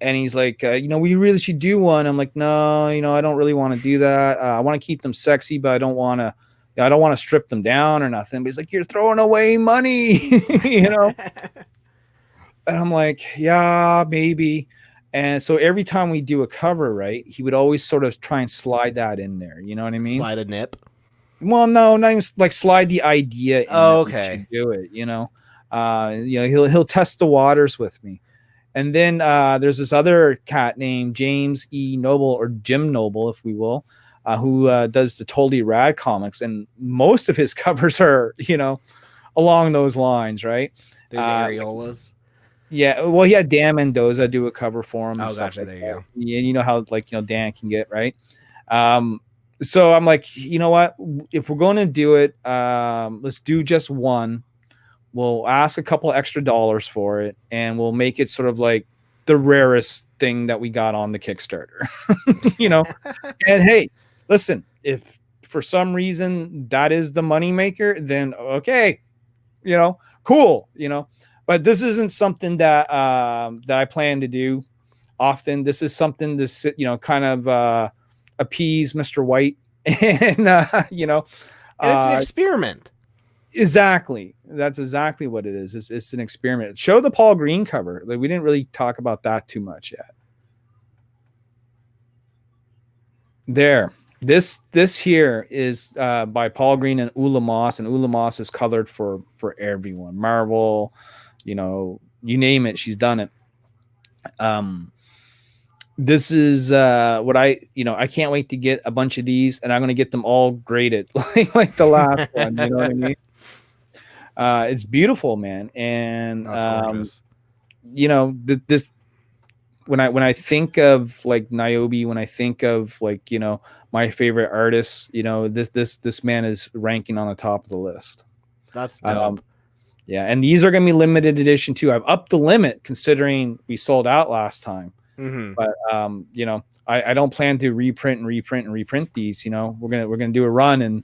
And he's like, you know, we really should do one. I'm like, no, you know, I don't really want to do that. I want to keep them sexy, but I don't want to strip them down or nothing. But he's like, you're throwing away money, you know? And I'm like, yeah, maybe. And so every time we do a cover, right, he would always sort of try and slide that in there. You know what I mean? Slide a nip. Well, no, not even like slide the idea in. Oh, okay. Do it, you know. You know, he'll test the waters with me. And then there's this other cat named James E. Noble, or Jim Noble, if we will, who does the Totally Rad comics. And most of his covers are, you know, along those lines, right? There's areolas. Yeah, well, he had Dan Mendoza do a cover for him. Oh, gotcha. There you go. Yeah, you know how, like, you know, Dan can get, right? So I'm like, you know what? If we're going to do it, let's do just one. We'll ask a couple extra dollars for it, and we'll make it sort of like the rarest thing that we got on the Kickstarter, you know? And hey, listen, if for some reason that is the moneymaker, then okay, you know, cool, you know? But this isn't something that that I plan to do often. This is something to sit, you know, kind of appease Mr. White, and you know, and it's an experiment. Exactly. That's exactly what it is. It's an experiment. Show the Paul Green cover. Like, we didn't really talk about that too much yet. There. This here is by Paul Green and Ula Moss, and Ula Moss is colored for everyone. Marvel, you know, you name it, she's done it. This is what I can't wait to get a bunch of these, and I'm going to get them all graded like the last one. You know what I mean? It's beautiful, man. And you know, this when I think of like Nyobi, when I think of, like, you know, my favorite artists, you know, this man is ranking on the top of the list. That's dope. Yeah, and these are going to be limited edition too. I've upped the limit considering we sold out last time. Mm-hmm. But you know, I don't plan to reprint these. You know, we're gonna do a run, and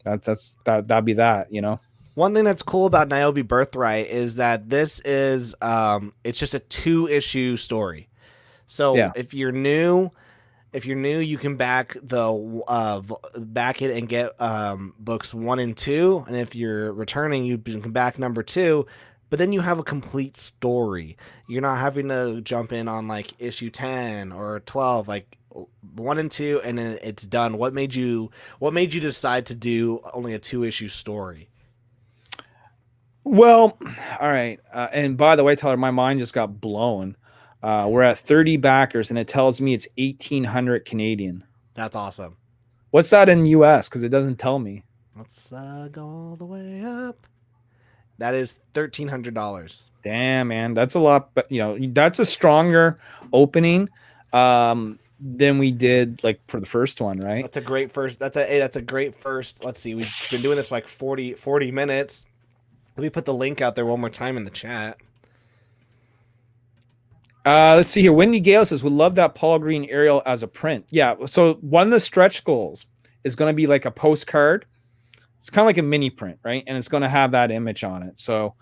that'll be that. You know, one thing that's cool about Nyobi Birthright is that this is it's just a 2-issue story. So yeah. if you're new, you can back it and get books 1 and 2, and if you're returning, you can back number 2. but then you have a complete story. You're not having to jump in on like issue 10 or 12, like 1 and 2, and then it's done. What made you decide to do only a 2-issue story? Well, all right. And by the way, Tyler, my mind just got blown. We're at 30 backers, and it tells me it's 1,800 Canadian. That's awesome. What's that in US? Because it doesn't tell me. Let's go all the way up. That is $1,300. Damn, man, that's a lot. But that's a stronger opening than we did like for the first one, right? That's a great first. That's a great first. Let's see. We've been doing this for like 40 minutes. Let me put the link out there one more time in the chat. Let's see here. Wendy Gale says, would love that Paul Green Ariel as a print. Yeah. So one of the stretch goals is going to be like a postcard. It's kind of like a mini print, right? And it's going to have that image on it. So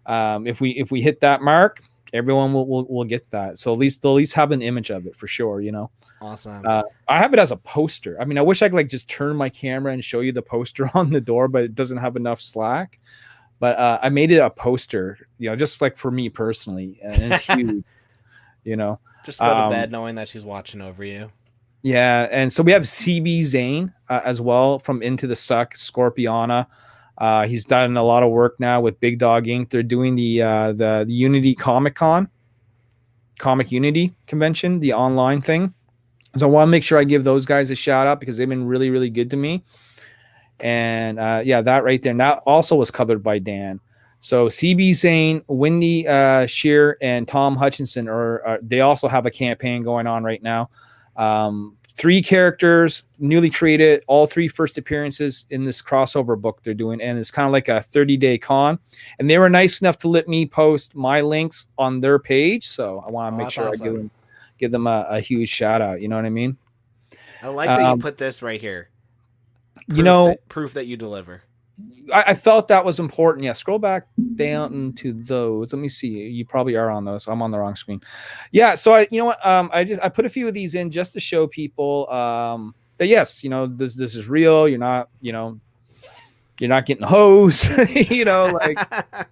if we hit that mark, everyone will get that. So they'll at least have an image of it for sure. Awesome. I have it as a poster. I mean, I wish I could like just turn my camera and show you the poster on the door, but it doesn't have enough slack. But I made it a poster, just like for me personally, and it's huge. Just go to bed knowing that she's watching over you. Yeah, and so we have CB Zane as well from Into the Suck, Scorpiana. He's done a lot of work now with Big Dog Inc. They're doing the Unity Comic Unity convention, the online thing. So I want to make sure I give those guys a shout out because they've been really, really good to me. And that right there. And that also was covered by Dan. So CB Zane, Wendy Shear, and Tom Hutchinson they also have a campaign going on right now. 3 characters, newly created, all 3 first appearances in this crossover book they're doing, and it's kind of like a 30-day con. And they were nice enough to let me post my links on their page, so I want to make sure awesome. I give them a huge shout out. You know what I mean? I like that you put this right here. Proof that you deliver. I felt that was important. Yeah, scroll back down to those. Let me see. You probably are on those. I'm on the wrong screen. Yeah, so I put a few of these in just to show people that yes, this is real. You're not getting hosed. The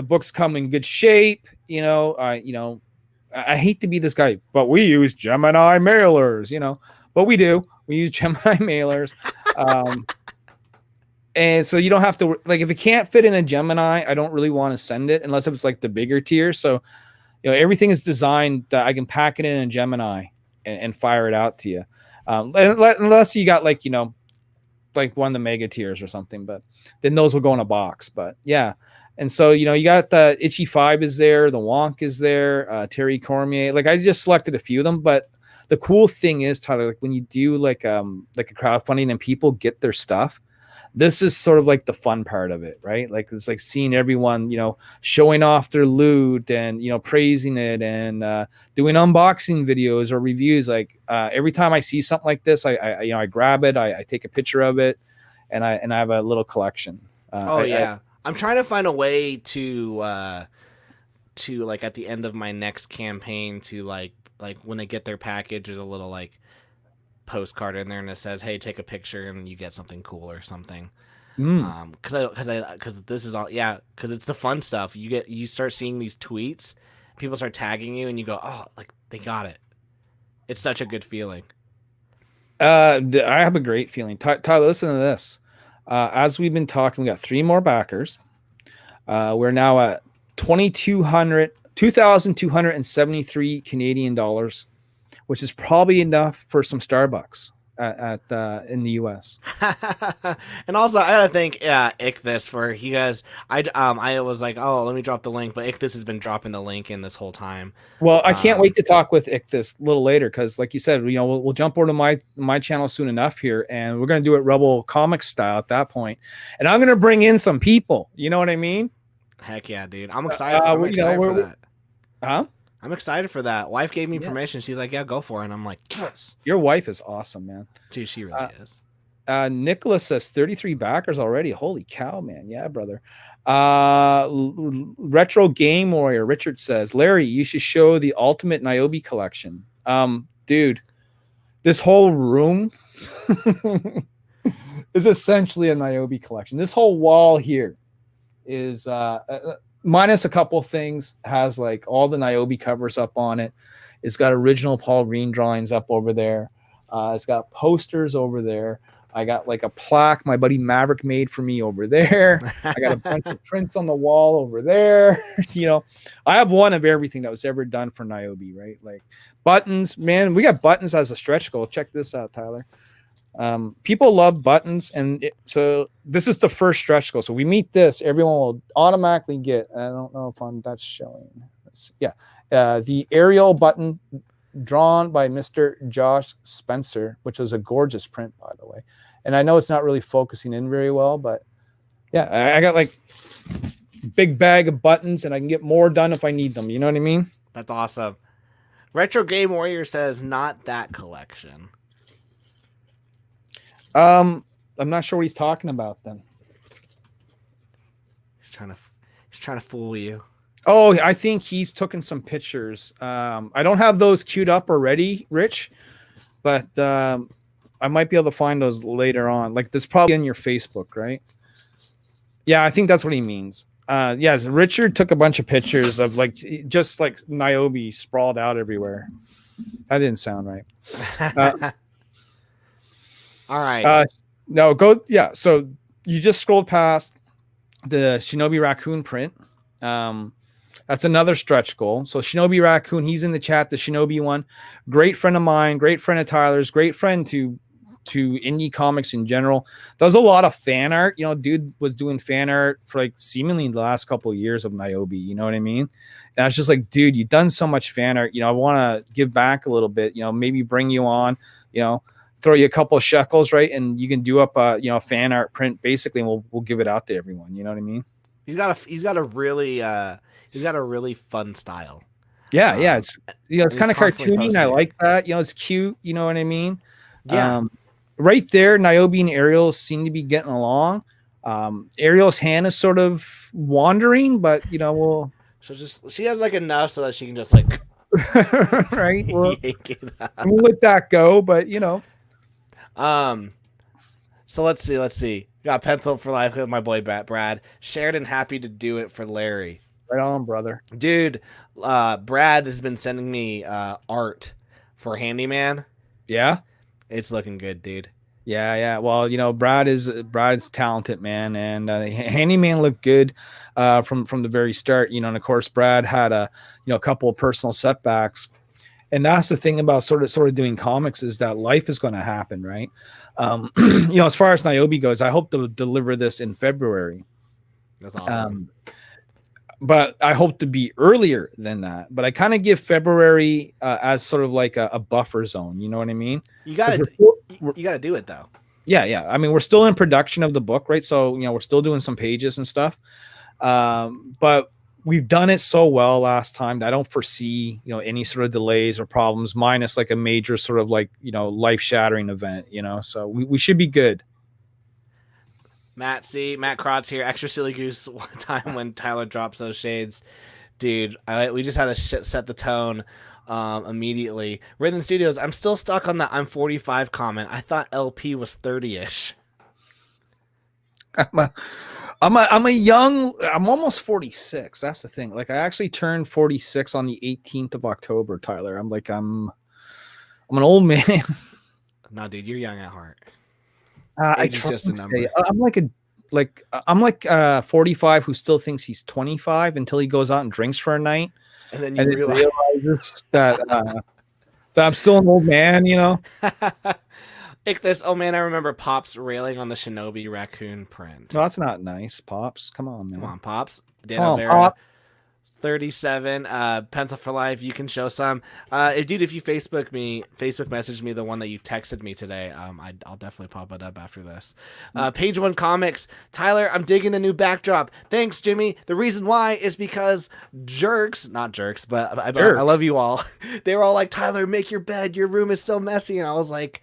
books come in good shape. I hate to be this guy, but we use Gemini mailers. But we do. We use Gemini mailers. And so you don't have to, like, if it can't fit in a Gemini, I don't really want to send it unless it's like the bigger tier. So, everything is designed that I can pack it in a Gemini and fire it out to you. Unless you got like one of the mega tiers or something, but then those will go in a box. But yeah. And so, you got the Itchy 5 is there. The Wonk is there. Terry Cormier. Like I just selected a few of them, but the cool thing is, Tyler, like when you do like a crowdfunding and people get their stuff, this is sort of like the fun part of it, right? Like it's like seeing everyone, showing off their loot and, praising it and doing unboxing videos or reviews. Like every time I see something like this, I grab it, I take a picture of it, and I have a little collection. I'm trying to find a way to like at the end of my next campaign to like when they get their package, there's a little like postcard in there and it says, hey, take a picture and you get something cool or something. Because this is all because it's the fun stuff. You start seeing these tweets, people start tagging you and you go, oh, like they got it. It's such a good feeling. I have a great feeling. Tyler, listen to this. As we've been talking, we got 3 more backers. We're now at $2,273 Canadian dollars, which is probably enough for some Starbucks in the US. And also, I gotta thank Ichthus for he has. I was like, oh, let me drop the link, but Ichthus has been dropping the link in this whole time. Well, I can't wait to talk with Ichthus a little later because, like you said, we'll jump over to my channel soon enough here, and we're gonna do it Rebel Comics style at that point, and I'm gonna bring in some people. You know what I mean? Heck yeah, dude! I'm excited. I'm excited for that. Huh? I'm excited for that. Wife gave me permission. She's like, yeah, go for it. And I'm like, yes. Your wife is awesome, man. Dude, she really is. Nicholas says 33 backers already. Holy cow, man. Yeah, brother. Retro Game Warrior Richard says, Larry, you should show the Ultimate Nyobi collection. Dude, this whole room is essentially a Nyobi collection. This whole wall here is minus a couple things, has like all the Nyobi covers up on it. It's got original Paul Green drawings up over there. It's got posters over there. I got like a plaque my buddy Maverick made for me over there. I got a bunch of prints on the wall over there. I have one of everything that was ever done for Nyobi, right? Like buttons, man. We got buttons as a stretch goal. Check this out, Tyler. People love buttons, and so this is the first stretch goal. So we meet this, everyone will automatically get. I don't know if that's showing. The Ariel button drawn by Mr. Josh Spencer, which was a gorgeous print, by the way. And I know it's not really focusing in very well, but yeah, I got like big bag of buttons, and I can get more done if I need them. You know what I mean? That's awesome. Retro Game Warrior says not that collection. I'm not sure what he's talking about then. He's trying to fool you. Oh, I think he's taken some pictures. I don't have those queued up already, Rich, but I might be able to find those later on. Like, this probably in your Facebook, right? Yeah, I think that's what he means. Yes, Richard took a bunch of pictures of just like Nyobi sprawled out everywhere. That didn't sound right. All right. No, go. Yeah. So you just scrolled past the Shinobi Raccoon print. That's another stretch goal. So Shinobi Raccoon, he's in the chat. The Shinobi one, great friend of mine, great friend of Tyler's, great friend to indie comics in general. Does a lot of fan art. Dude was doing fan art for like seemingly the last couple of years of Nyobi. You know what I mean? And I was just like, dude, you've done so much fan art. I want to give back a little bit. Maybe bring you on. Throw you a couple of shekels, right? And you can do up a fan art print basically, and we'll give it out to everyone. You know what I mean? He's got a really fun style. Yeah, it's kind of cartoony, and I like that. It's cute. You know what I mean? Yeah. Right there, Nyobi and Ariel seem to be getting along. Ariel's hand is sort of wandering, but she has like enough so that she can just like right. We'll let that go, but So let's see. Got Pencil for Life with my boy Brad. Sheridan happy to do it for Larry. Right on, brother. Dude, Brad has been sending me art for Handyman. Yeah. It's looking good, dude. Yeah. Well, Brad's talented, man, and Handyman looked good from the very start. And of course, Brad had a couple of personal setbacks, and that's the thing about sort of doing comics is that life is going to happen, right? As far as Nyobi goes, I hope to deliver this in February. That's awesome. But I hope to be earlier than that. But I kind of give February as sort of like a buffer zone. You know what I mean? You got to do it though. Yeah. I mean, we're still in production of the book, right? So, we're still doing some pages and stuff. But we've done it so well last time that I don't foresee, any sort of delays or problems, minus like a major sort of like, life-shattering event, so we should be good. Matt Crotts here. Extra silly goose one time when Tyler drops those shades. Dude, we just had to set the tone immediately. Rhythm Studios, I'm still stuck on the I'm 45 comment. I thought LP was 30-ish. I'm almost 46. That's the thing. Like, I actually turned 46 on the 18th of October, Tyler. I'm an old man. No, dude, you're young at heart. Age is just a number. I'm like 45 who still thinks he's 25 until he goes out and drinks for a night, and then you realize that I'm still an old man. Ichthus, oh man, I remember Pops railing on the Shinobi Raccoon print. No, that's not nice, Pops. Come on, man. Come on, Pops. Dan Alvera, 37. Pencil for Life. You can show some. Dude, if you Facebook message me the one that you texted me today, I'll definitely pop it up after this. Page One Comics. Tyler, I'm digging the new backdrop. Thanks, Jimmy. The reason why is because not jerks, but I love you all. They were all like, Tyler, make your bed. Your room is so messy. And I was like,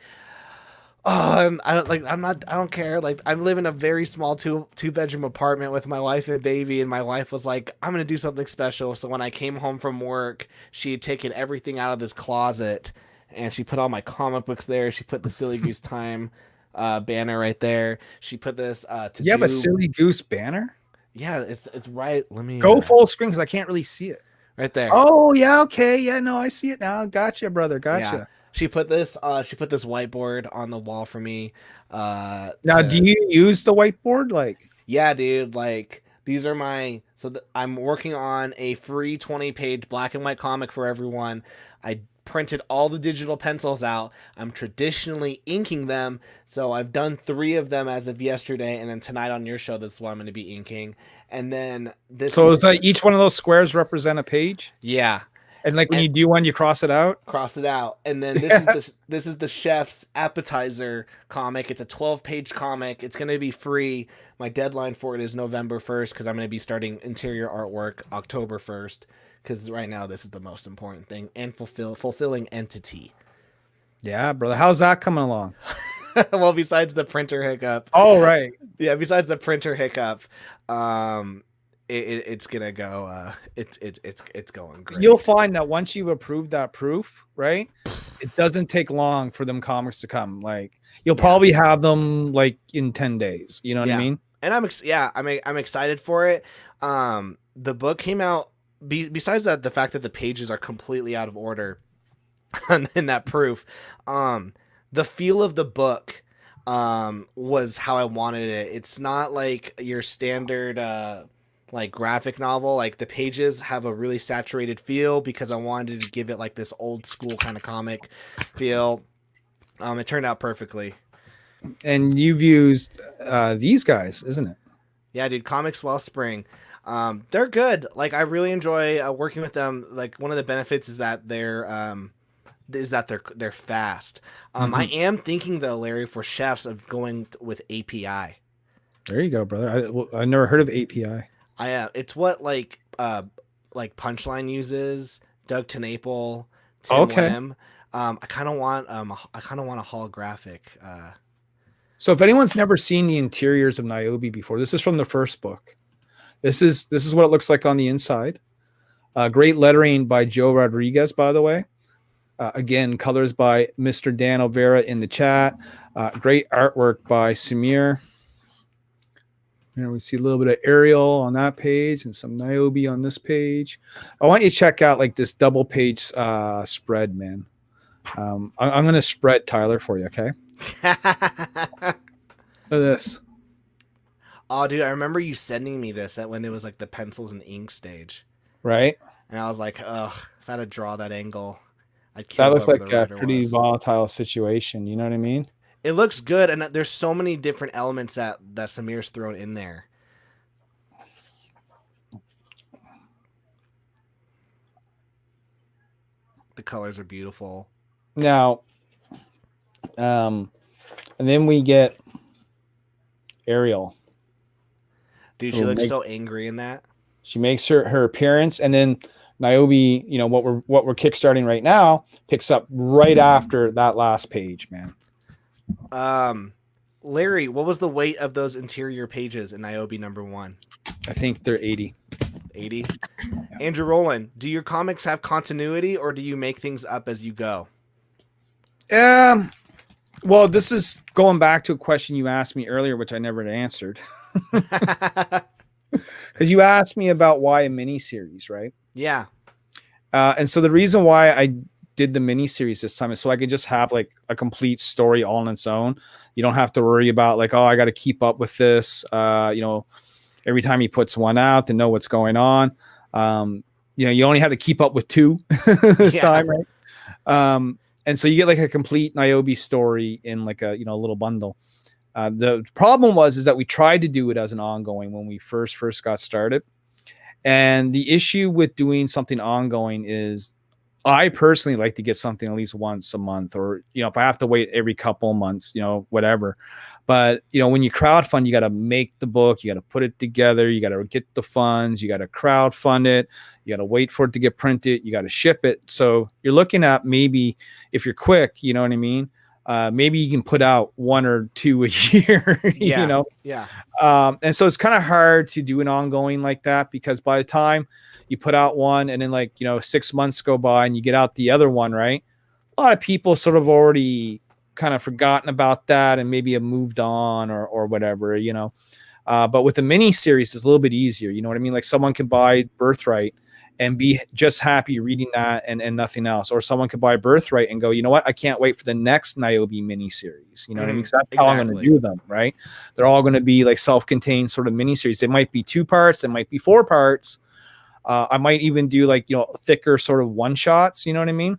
oh, and I don't care. Like, I live in a very small two bedroom apartment with my wife and baby, and my wife was like, I'm going to do something special. So when I came home from work, she had taken everything out of this closet and she put all my comic books there. She put the Silly Goose Time banner right there. She put this you have a Silly Goose banner? Yeah, it's right. Let me Go full screen because I can't really see it. right there. Oh yeah, okay, yeah, no, I see it now. Gotcha, brother, Yeah. gotcha. She put this whiteboard on the wall for me. Now, do you use the whiteboard? Like, Yeah, dude, like these are my I'm working on a free 20-page black and white comic for everyone. I printed all the digital pencils out. I'm traditionally inking them, so I've done 3 of them as of yesterday, and then tonight on your show, this is what I'm going to be inking. And then this so is it's like each one of those squares represent a page, yeah, and like when and you do one, you cross it out. cross it out. And then this is the chef's appetizer comic. It's a 12-page comic. It's going to be free. My deadline for it is November 1st because I'm going to be starting interior artwork October 1st, because right now this is the most important thing, and fulfilling entity. Yeah, brother, how's that coming along? Well, besides the printer hiccup. Oh, right. Yeah, besides the printer hiccup, it's gonna go. It's going great. You'll find that once you've approved that proof, right, it doesn't take long for them comics to come. Like, you'll probably have them like in 10 days. You know what I mean? And I'm excited for it. The book came out. Besides that, the fact that the pages are completely out of order, in that proof, the feel of the book was how I wanted it. It's not like your standard like graphic novel. Like, the pages have a really saturated feel because I wanted to give it like this old school kind of comic feel. It turned out perfectly. And you've used these guys, isn't it? Yeah, dude, Comics Wellspring. They're good. Like, I really enjoy working with them. Like, one of the benefits is that they're fast. I am thinking though, Larry, for chefs, of going with API. There you go, brother. I never heard of API. It's what like Punchline uses, Doug TenNapel, Tim Lim. I kind of want a holographic. So if anyone's never seen the interiors of Nyobi before, this is from the first book. This is what it looks like on the inside. Great lettering by Joe Rodriguez, by the way. Again, colors by Mr. Dan O'Vera in the chat. Great artwork by Samir. We see a little bit of Ariel on that page and some Nyobi on this page. I want you to check out like this double page spread, man. I'm going to spread Tyler for you, okay? Look at this. Oh, dude, I remember you sending me this when it was like the pencils and ink stage. Right? And I was like, ugh, if I had to draw that angle, I'd kill. That looks like a pretty volatile situation. You know what I mean? It looks good, and there's so many different elements that Samir's thrown in there. The colors are beautiful. Now, and then we get Ariel. Dude, she looks so angry in that. She makes her appearance, and then Nyobi, you know, what we're kickstarting right now, picks up right after that last page, man. Larry, what was the weight of those interior pages in Nyobi #1? I think they're 80. 80? Yeah. Andrew Rowland, do your comics have continuity, or do you make things up as you go? Well, this is going back to a question you asked me earlier, which I never answered. Because you asked me about why a miniseries, right? Yeah. And so the reason why I did the miniseries this time is so I could just have like a complete story all on its own. You don't have to worry about like, oh, I got to keep up with this. You know, every time he puts one out to know what's going on. You know, you only have to keep up with 2 this time, right? And so you get like a complete Nyobi story in like a, you know, little bundle. The problem is that we tried to do it as an ongoing when we first got started. And the issue with doing something ongoing is I personally like to get something at least once a month, or, you know, if I have to wait every couple of months, you know, whatever. But, you know, when you crowdfund, you got to make the book, you got to put it together, you got to get the funds, you got to crowdfund it, you got to wait for it to get printed, you got to ship it. So you're looking at, maybe if you're quick, you know what I mean? Maybe you can put out 1 or 2 a year, you know? Yeah. And so it's kind of hard to do an ongoing like that, because by the time you put out one and then, like, you know, 6 months go by and you get out the other one, right? A lot of people sort of already kind of forgotten about that and maybe have moved on or whatever, you know? But with the mini series, it's a little bit easier. You know what I mean? Like someone can buy Birthright and be just happy reading that and nothing else. Or someone could buy Birthright and go, you know what? I can't wait for the next Nyobi miniseries. You know what I mean? Because that's how I'm going to do them, right? They're all going to be like self-contained sort of miniseries. They might be 2 parts. They might be 4 parts. I might even do like, thicker sort of one-shots. You know what I mean?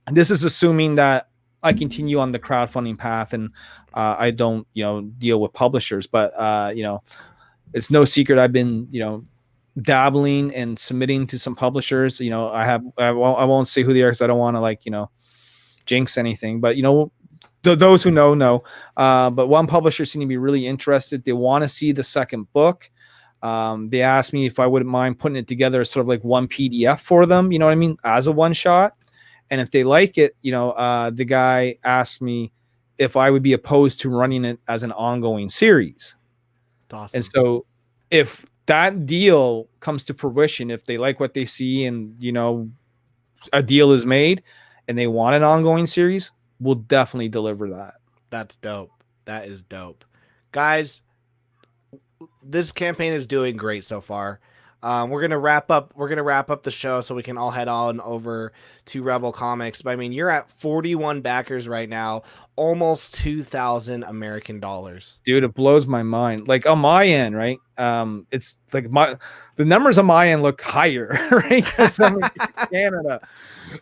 And this is assuming that I continue on the crowdfunding path and I don't, deal with publishers. But, it's no secret I've been, dabbling and submitting to some publishers. I won't say who they are because I don't want to jinx anything, but those who know. But one publisher seemed to be really interested. They want to see the second book. They asked me if I wouldn't mind putting it together as sort of like one PDF for them, you know what I mean, as a one shot. And if they like it, the guy asked me if I would be opposed to running it as an ongoing series. That's awesome. And so if that deal comes to fruition, if they like what they see and, a deal is made and they want an ongoing series, we'll definitely deliver that. That's dope. That is dope. Guys, this campaign is doing great so far. We're gonna wrap up the show so we can all head on over to Rebel Comics. But I mean, you're at 41 backers right now, almost 2,000 American dollars. Dude, it blows my mind. Like on my end, right? It's like the numbers on my end look higher, right? Because I'm in Canada,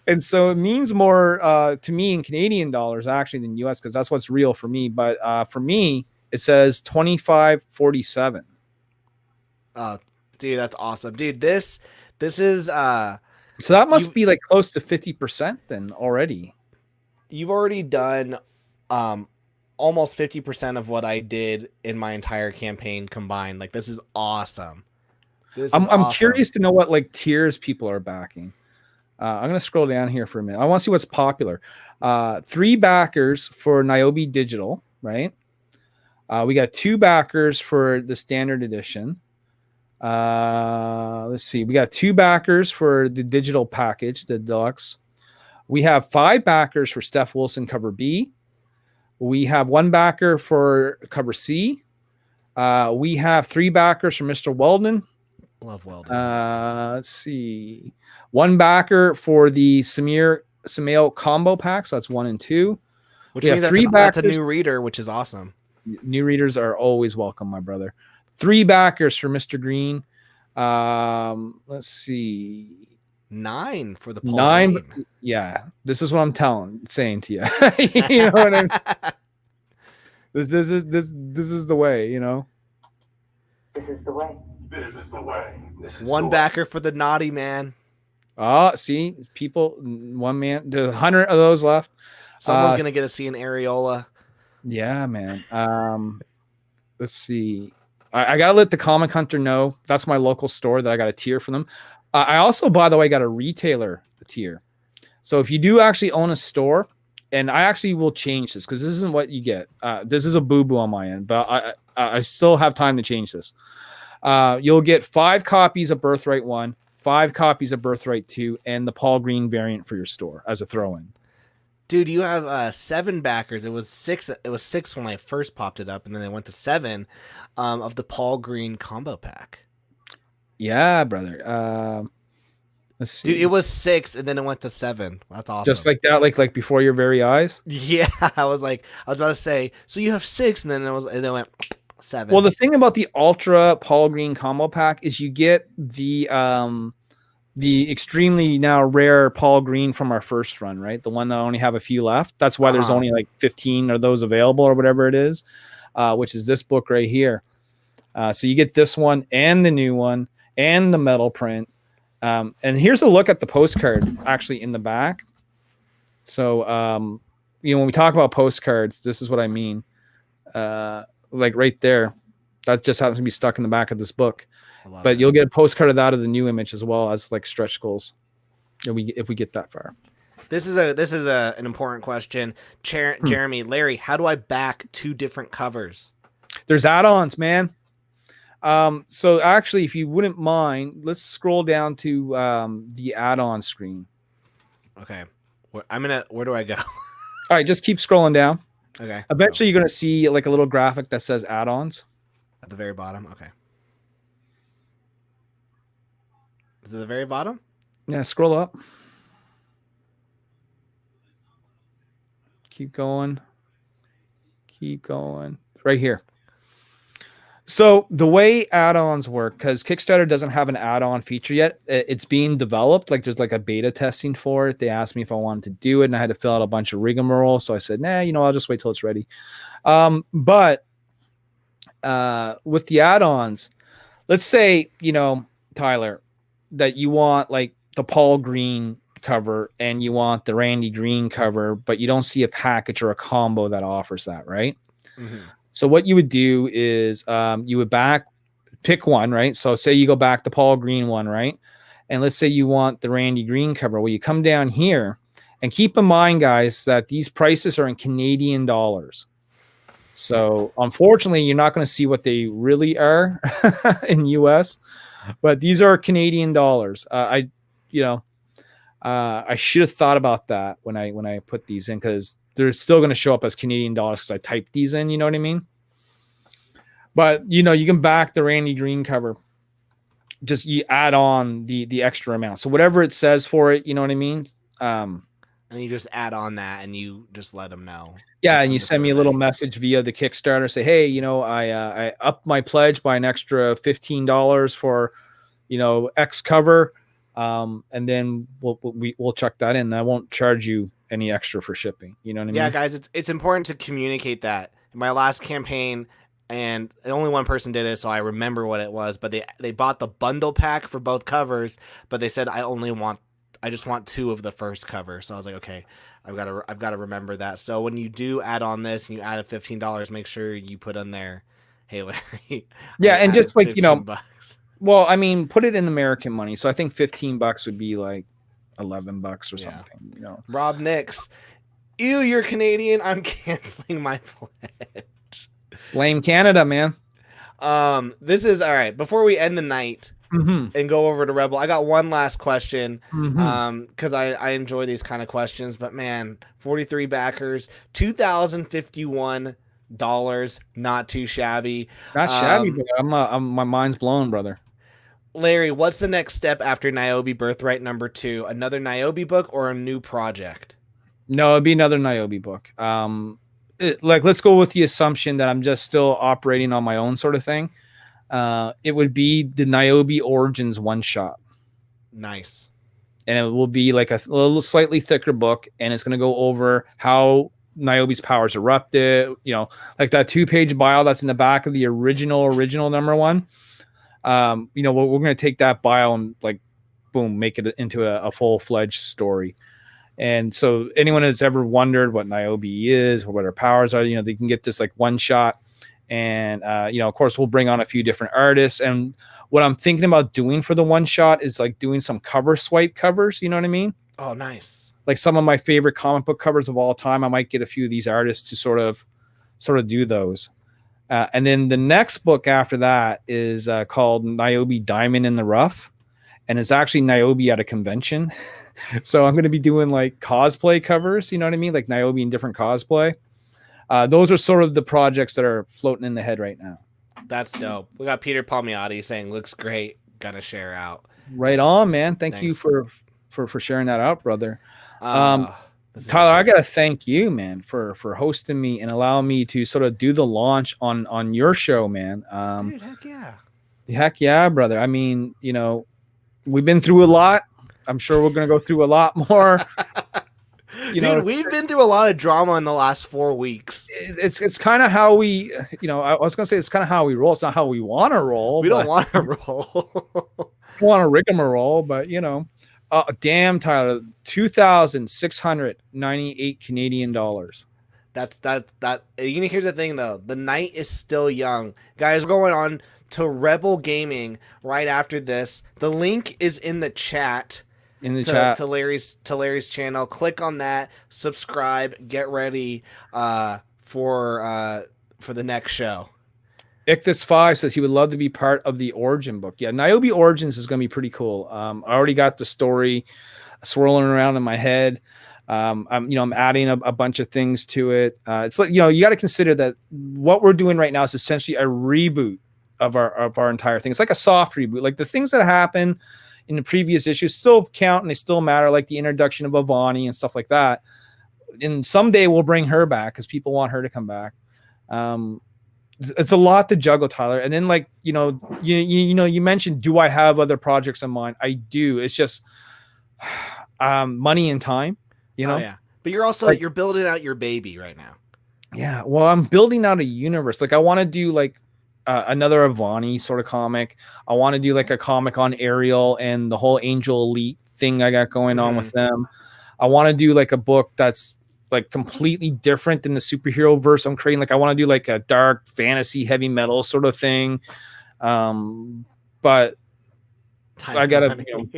and so it means more to me in Canadian dollars actually than US because that's what's real for me. But for me, it says 25.47. Dude, that's awesome. Dude, this is so that must be like close to 50% then already. You've already done almost 50% of what I did in my entire campaign combined. Like this is awesome. I'm curious to know what like tiers people are backing. I'm gonna scroll down here for a minute. I want to see what's popular. 3 backers for Nyobi Digital, right? We got 2 backers for the standard edition. Let's see. We got 2 backers for the digital package, the deluxe. We have 5 backers for Steph Wilson cover B. We have 1 backer for cover C. We have 3 backers for Mr. Weldon. Love Weldon. Let's see. 1 backer for the Samael combo pack. So that's 1 and 2. Which means that's a new reader, which is awesome. New readers are always welcome, my brother. 3 backers for Mr. Green. Let's see. 9 for the Paul 9. Green. Yeah, this is what I'm saying to you. You know what I mean? This is the way, This is the way. This is the way. This is 1 backer for the naughty man. Oh, see, people, 1 man, there's 100 of those left. Someone's gonna get to see an areola. Yeah, man. Let's see. I gotta let the Comic Hunter know. That's my local store that I got a tier for them. I also, by the way, got a retailer tier. So if you do actually own a store, and I actually will change this because this isn't what you get. This is a boo-boo on my end, but I still have time to change this. You'll get 5 copies of Birthright 1, 5 copies of Birthright 2, and the Paul Green variant for your store as a throw-in. Dude, you have 7 backers. It was 6. It was 6 when I first popped it up, and then it went to 7 of the Paul Green combo pack. Yeah, brother. Let's see. Dude, it was 6, and then it went to 7. That's awesome. Just like that, like before your very eyes. Yeah, I was about to say. So you have 6, and then it went 7. Well, the thing about the Ultra Paul Green combo pack is you get the extremely now rare Paul Green from our first run, right? The one that only have a few left. That's why there's only like 15 of those available or whatever it is, which is this book right here. So you get this one and the new one and the metal print. And here's a look at the postcard actually in the back. So, when we talk about postcards, this is what I mean. Like right there, that just happens to be stuck in the back of this book. But you'll get a postcard of that of the new image as well as like stretch goals. If we get that far. This is an important question. Jeremy, Larry, how do I back 2 different covers? There's add-ons, man. So actually, if you wouldn't mind, let's scroll down to the add-on screen. Okay. Where do I go? All right, just keep scrolling down. Okay. Eventually, you're going to see like a little graphic that says add-ons. At the very bottom? Okay. Is it the very bottom? Yeah, scroll up. Keep going. Keep going. Right here. So the way add-ons work, because Kickstarter doesn't have an add-on feature yet, it's being developed. Like there's like a beta testing for it. They asked me if I wanted to do it, and I had to fill out a bunch of rigmarole. So I said, nah, I'll just wait till it's ready. But with the add-ons, let's say, Tyler, that you want like the Paul Green cover and you want the Randy Green cover, but you don't see a package or a combo that offers that, right? Mm-hmm. So what you would do is you would pick one, right? So say you go back the Paul Green one, right? And let's say you want the Randy Green cover. Well, you come down here and keep in mind, guys, that these prices are in Canadian dollars. So unfortunately, you're not going to see what they really are in US, but these are Canadian dollars. I should have thought about that when I put these in, because they're still going to show up as Canadian dollars because I typed these in, you know what I mean? But, you can back the Randy Green cover. Just you add on the extra amount. So whatever it says for it, you know what I mean? And you just add on that and you just let them know. Yeah, and you send me a little message via the Kickstarter. Say, hey, I upped my pledge by an extra $15 for, X cover. And then we'll check that in. I won't charge you any extra for shipping. You know what I mean? Yeah, guys, it's important to communicate that. In my last campaign, and only one person did it, so I remember what it was, but they bought the bundle pack for both covers, but they said I just want 2 of the first cover. So I was like, okay, I've got to remember that. So when you do add on this and you add $15, make sure you put on there, hey Larry. Yeah, and just like $15. Well, I mean, put it in American money. So I think $15 would be like $11 or something. Rob Nix, ew, you're Canadian. I'm canceling my pledge. Blame Canada, man. This is all right. Before we end the night and go over to Rebel, I got one last question. Because I enjoy these kind of questions. But man, 43 backers, $2,051. Not too shabby. Not shabby, but my mind's blown, brother. Larry, what's the next step after Nyobi Birthright #2? Another Nyobi book or a new project? No, it'd be another Nyobi book. Let's go with the assumption that I'm just still operating on my own sort of thing. It would be the Nyobi Origins one shot. Nice. And it will be like a little slightly thicker book, and it's going to go over how Nyobi's powers erupted, like that 2-page bio that's in the back of the original #1. We're going to take that bio and like, boom, make it into a full-fledged story. And so anyone that's ever wondered what Nyobi is or what her powers are, they can get this like one shot. And, of course, we'll bring on a few different artists. And what I'm thinking about doing for the one shot is like doing some cover swipe covers. You know what I mean? Oh, nice. Like some of my favorite comic book covers of all time. I might get a few of these artists to sort of do those. And then the next book after that is called Nyobi Diamond in the Rough. And it's actually Nyobi at a convention. So I'm going to be doing like cosplay covers, you know what I mean? Like Nyobi in different cosplay. Those are sort of the projects that are floating in the head right now. That's dope. We got Peter Palmiotti saying, looks great. Gonna share out. Right on, man. Thanks you for sharing that out, brother. Tyler, I got to thank you, man, for hosting me and allowing me to sort of do the launch on your show, man. Dude, heck yeah. Heck yeah, brother. I mean, we've been through a lot. I'm sure we're going to go through a lot more. Dude, we've been through a lot of drama in the last 4 weeks. It's kind of how we, I was going to say it's kind of how we roll. It's not how we want to roll. We don't want to roll. We want to rigmarole, but damn, Tyler, 2,698 Canadian dollars. That's that. Here's the thing, though. The night is still young, guys. We're going on to Rebel Gaming right after this. The link is in the chat. To Larry's channel. Click on that. Subscribe. Get ready for the next show. Ichthus5 says he would love to be part of the Origin book. Yeah, Nyobi Origins is going to be pretty cool. I already got the story swirling around in my head. I'm adding a bunch of things to it. It's like, you got to consider that what we're doing right now is essentially a reboot of our entire thing. It's like a soft reboot. Like the things that happen in the previous issues still count and they still matter, like the introduction of Avani and stuff like that. And someday we'll bring her back because people want her to come back. It's a lot to juggle, Tyler. And then, like, you know, you mentioned, do I have other projects in mind? I do. It's just money and time, you know? Oh, yeah. But you're also, like, you're building out your baby right now. Yeah. Well, I'm building out a universe. Like, I want to do like another Avani sort of comic. I want to do like a comic on Ariel and the whole Angel Elite thing I got going on with them. I want to do like a book that's like completely different than the superhero verse I'm creating. Like I want to do like a dark fantasy heavy metal sort of thing. But I gotta, you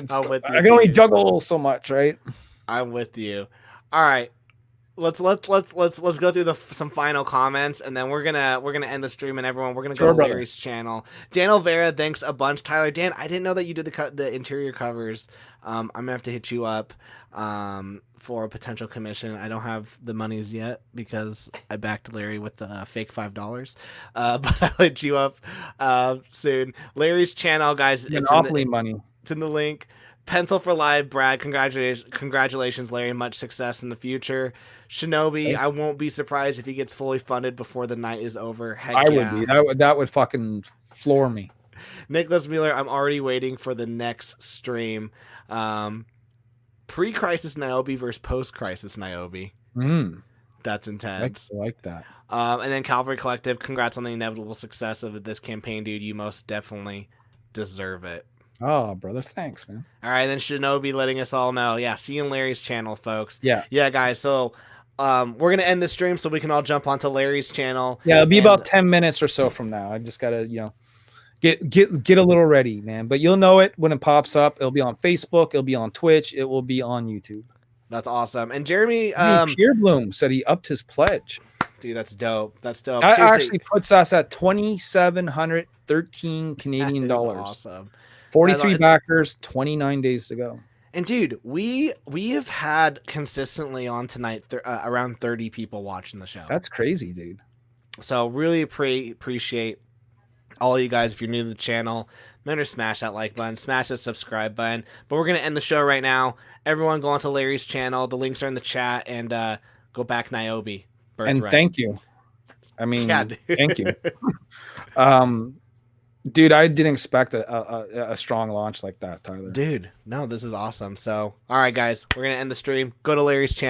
know, I can only juggle so much, right? I'm with you. All right. Let's go through some final comments, and then we're gonna end the stream, and everyone, we're gonna go to Larry's channel. Dan Olvera, thanks a bunch, Tyler. Dan, I didn't know that you did the interior covers. I'm gonna have to hit you up for a potential commission. I don't have the monies yet because I backed Larry with the fake $5. But I'll hit you up soon. Larry's channel, guys. Money. It's in the link. Pencil for Live, Brad. Congratulations, Larry. Much success in the future. Shinobi, I won't be surprised if he gets fully funded before the night is over. Heck yeah. Would be. That would fucking floor me. Nicholas Mueller, I'm already waiting for the next stream. Pre-crisis Nyobi versus post-crisis Nyobi. That's intense. I like that. And then Calvary Collective, congrats on the inevitable success of this campaign, dude. You most definitely deserve it. Oh, brother, thanks, man. All right, then Shinobi letting us all know. Yeah, see you in Larry's channel, folks. Yeah, guys. So, we're gonna end the stream so we can all jump onto Larry's channel. Yeah, it'll be about 10 minutes or so from now. I just gotta, you know, get a little ready, man. But you'll know it when it pops up. It'll be on Facebook. It'll be on Twitch. It will be on YouTube. That's awesome. And Jeremy, Pierre Bloom said he upped his pledge. Dude, that's dope. That's dope. That actually puts us at 2,713 Canadian dollars. Awesome. 43 backers, 29 days to go. And dude, we have had consistently on tonight around 30 people watching the show. That's crazy, dude. So really appreciate all of you guys. If you're new to the channel, remember to smash that like button, smash that subscribe button. But we're gonna end the show right now. Everyone go onto Larry's channel. The links are in the chat, and go back Nyobi. Birthright. And thank you. I mean, yeah, thank you. Dude, I didn't expect a strong launch like that, Tyler. Dude, no, this is awesome. So, all right, guys, we're going to end the stream. Go to Larry's channel.